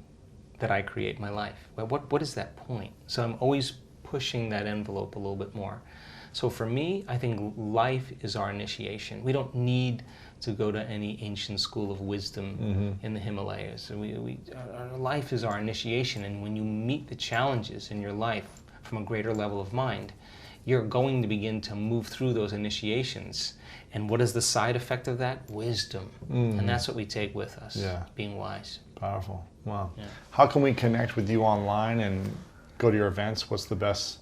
S1: that I create my life? What is that point? So I'm always pushing that envelope a little bit more. So for me, I think life is our initiation. We don't need to go to any ancient school of wisdom in the Himalayas. Our life is our initiation, and when you meet the challenges in your life from a greater level of mind, you're going to begin to move through those initiations. And what is the side effect of that? Wisdom. And that's what we take with us, being wise.
S2: Powerful. Wow.
S1: Yeah.
S2: How can we connect with you online and go to your events? What's the best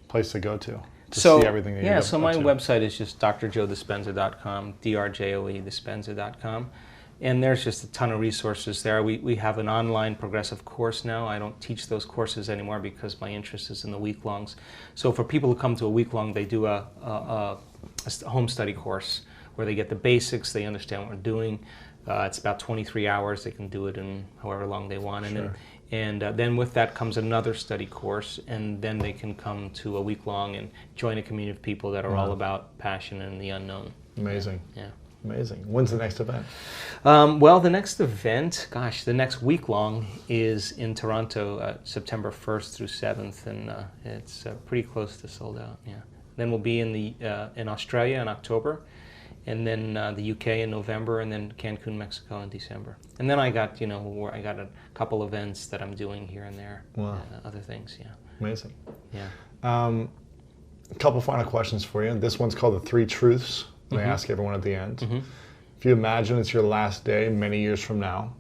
S2: place to go to see everything that you're up to?
S1: So my website is just drjoedispenza.com, DRJOE Dispenza.com. And there's just a ton of resources there. We have an online progressive course now. I don't teach those courses anymore because my interest is in the week-longs. So for people who come to a week-long, they do a home study course where they get the basics, they understand what we're doing. It's about 23 hours. They can do it in however long they want. And then with that comes another study course, and then they can come to a week-long and join a community of people that are all about passion and the unknown.
S2: Amazing.
S1: Yeah.
S2: Amazing. When's the next event?
S1: Well, the next event, the next week-long is in Toronto, September 1st through 7th, and it's pretty close to sold out. Yeah. Then we'll be in Australia in October, and then the UK in November, and then Cancun, Mexico in December. And then I got a couple events that I'm doing here and there.
S2: Wow.
S1: Other things, yeah.
S2: Amazing.
S1: Yeah.
S2: A couple final questions for you. This one's called the 3 Truths. I ask everyone at the end. If you imagine it's your last day many years from now,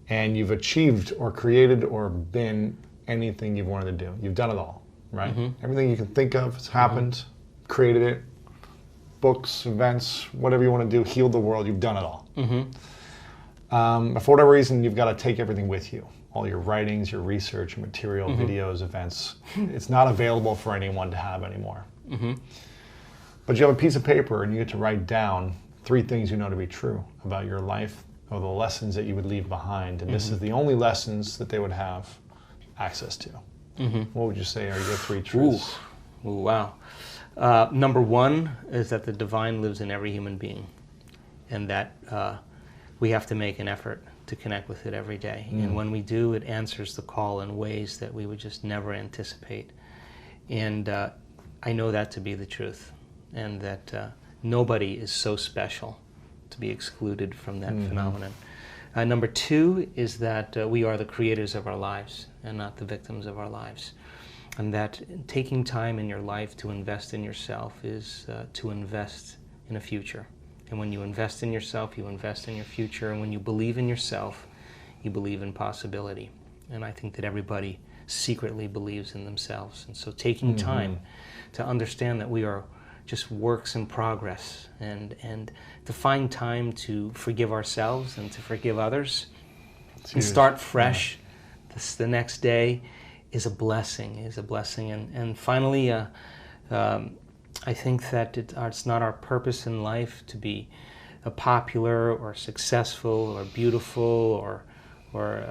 S2: and you've achieved or created or been anything you've wanted to do, you've done it all, right? Everything you can think of has happened, created it, books, events, whatever you want to do, healed the world, you've done it all. For whatever reason, you've got to take everything with you all your writings, your research, your material, videos, events, it's not available for anyone to have anymore. But you have a piece of paper and you get to write down 3 things you know to be true about your life or the lessons that you would leave behind. And this is the only lessons that they would have access to. What would you say are your 3 truths?
S1: Ooh, wow. Number 1 is that the divine lives in every human being, and that we have to make an effort to connect with it every day. And when we do, it answers the call in ways that we would just never anticipate. And I know that to be the truth, and that nobody is so special to be excluded from that phenomenon. Number 2 is that we are the creators of our lives and not the victims of our lives. And that taking time in your life to invest in yourself is to invest in a future. And when you invest in yourself, you invest in your future. And when you believe in yourself, you believe in possibility. And I think that everybody secretly believes in themselves. And so taking time to understand that we are just works in progress, and to find time to forgive ourselves and to forgive others and start fresh the next day is a blessing, And finally, I think that it's not our purpose in life to be popular or successful or beautiful or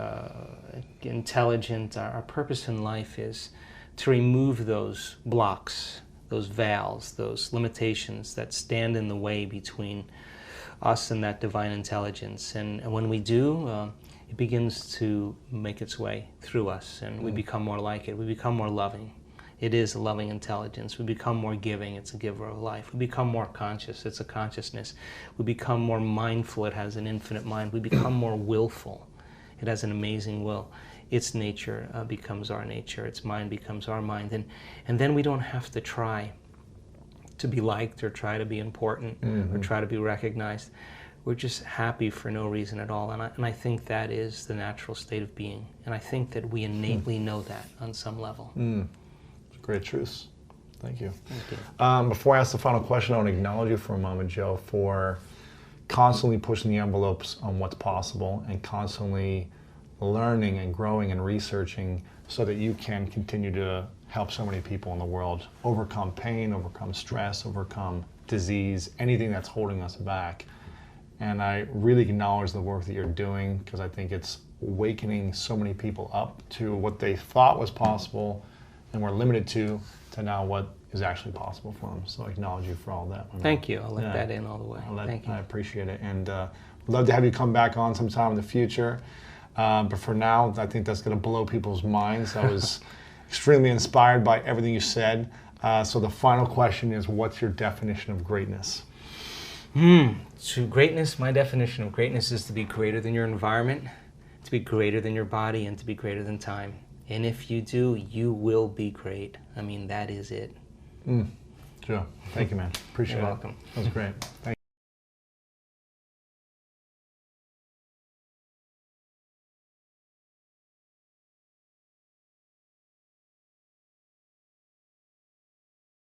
S1: intelligent. Our purpose in life is to remove those blocks, those veils, those limitations that stand in the way between us and that divine intelligence. And when we do, it begins to make its way through us, and we become more like it. We become more loving. It is a loving intelligence. We become more giving. It's a giver of life. We become more conscious. It's a consciousness. We become more mindful. It has an infinite mind. We become more willful. It has an amazing will. Its nature becomes our nature. Its mind becomes our mind. And then we don't have to try to be liked or try to be important or try to be recognized. We're just happy for no reason at all. And I think that is the natural state of being. And I think that we innately know that on some level.
S2: Great truths. Thank you.
S1: Thank you.
S2: Before I ask the final question, I want to acknowledge you for a moment, Joe, for constantly pushing the envelopes on what's possible and constantly learning and growing and researching so that you can continue to help so many people in the world overcome pain, overcome stress, overcome disease, anything that's holding us back. And I really acknowledge the work that you're doing, because I think it's awakening so many people up to what they thought was possible and were limited to now what is actually possible for them. So I acknowledge you for all that.
S1: Thank you. I'll let that in all the way. Thank you.
S2: I appreciate it. And we'd love to have you come back on sometime in the future. But for now, I think that's going to blow people's minds. I was extremely inspired by everything you said. So the final question is, what's your definition of greatness?
S1: So greatness, my definition of greatness is to be greater than your environment, to be greater than your body, and to be greater than time. And if you do, you will be great. I mean, that is it.
S2: Joe, thank you, man. Appreciate it.
S1: You're welcome.
S2: That was great. Thank you.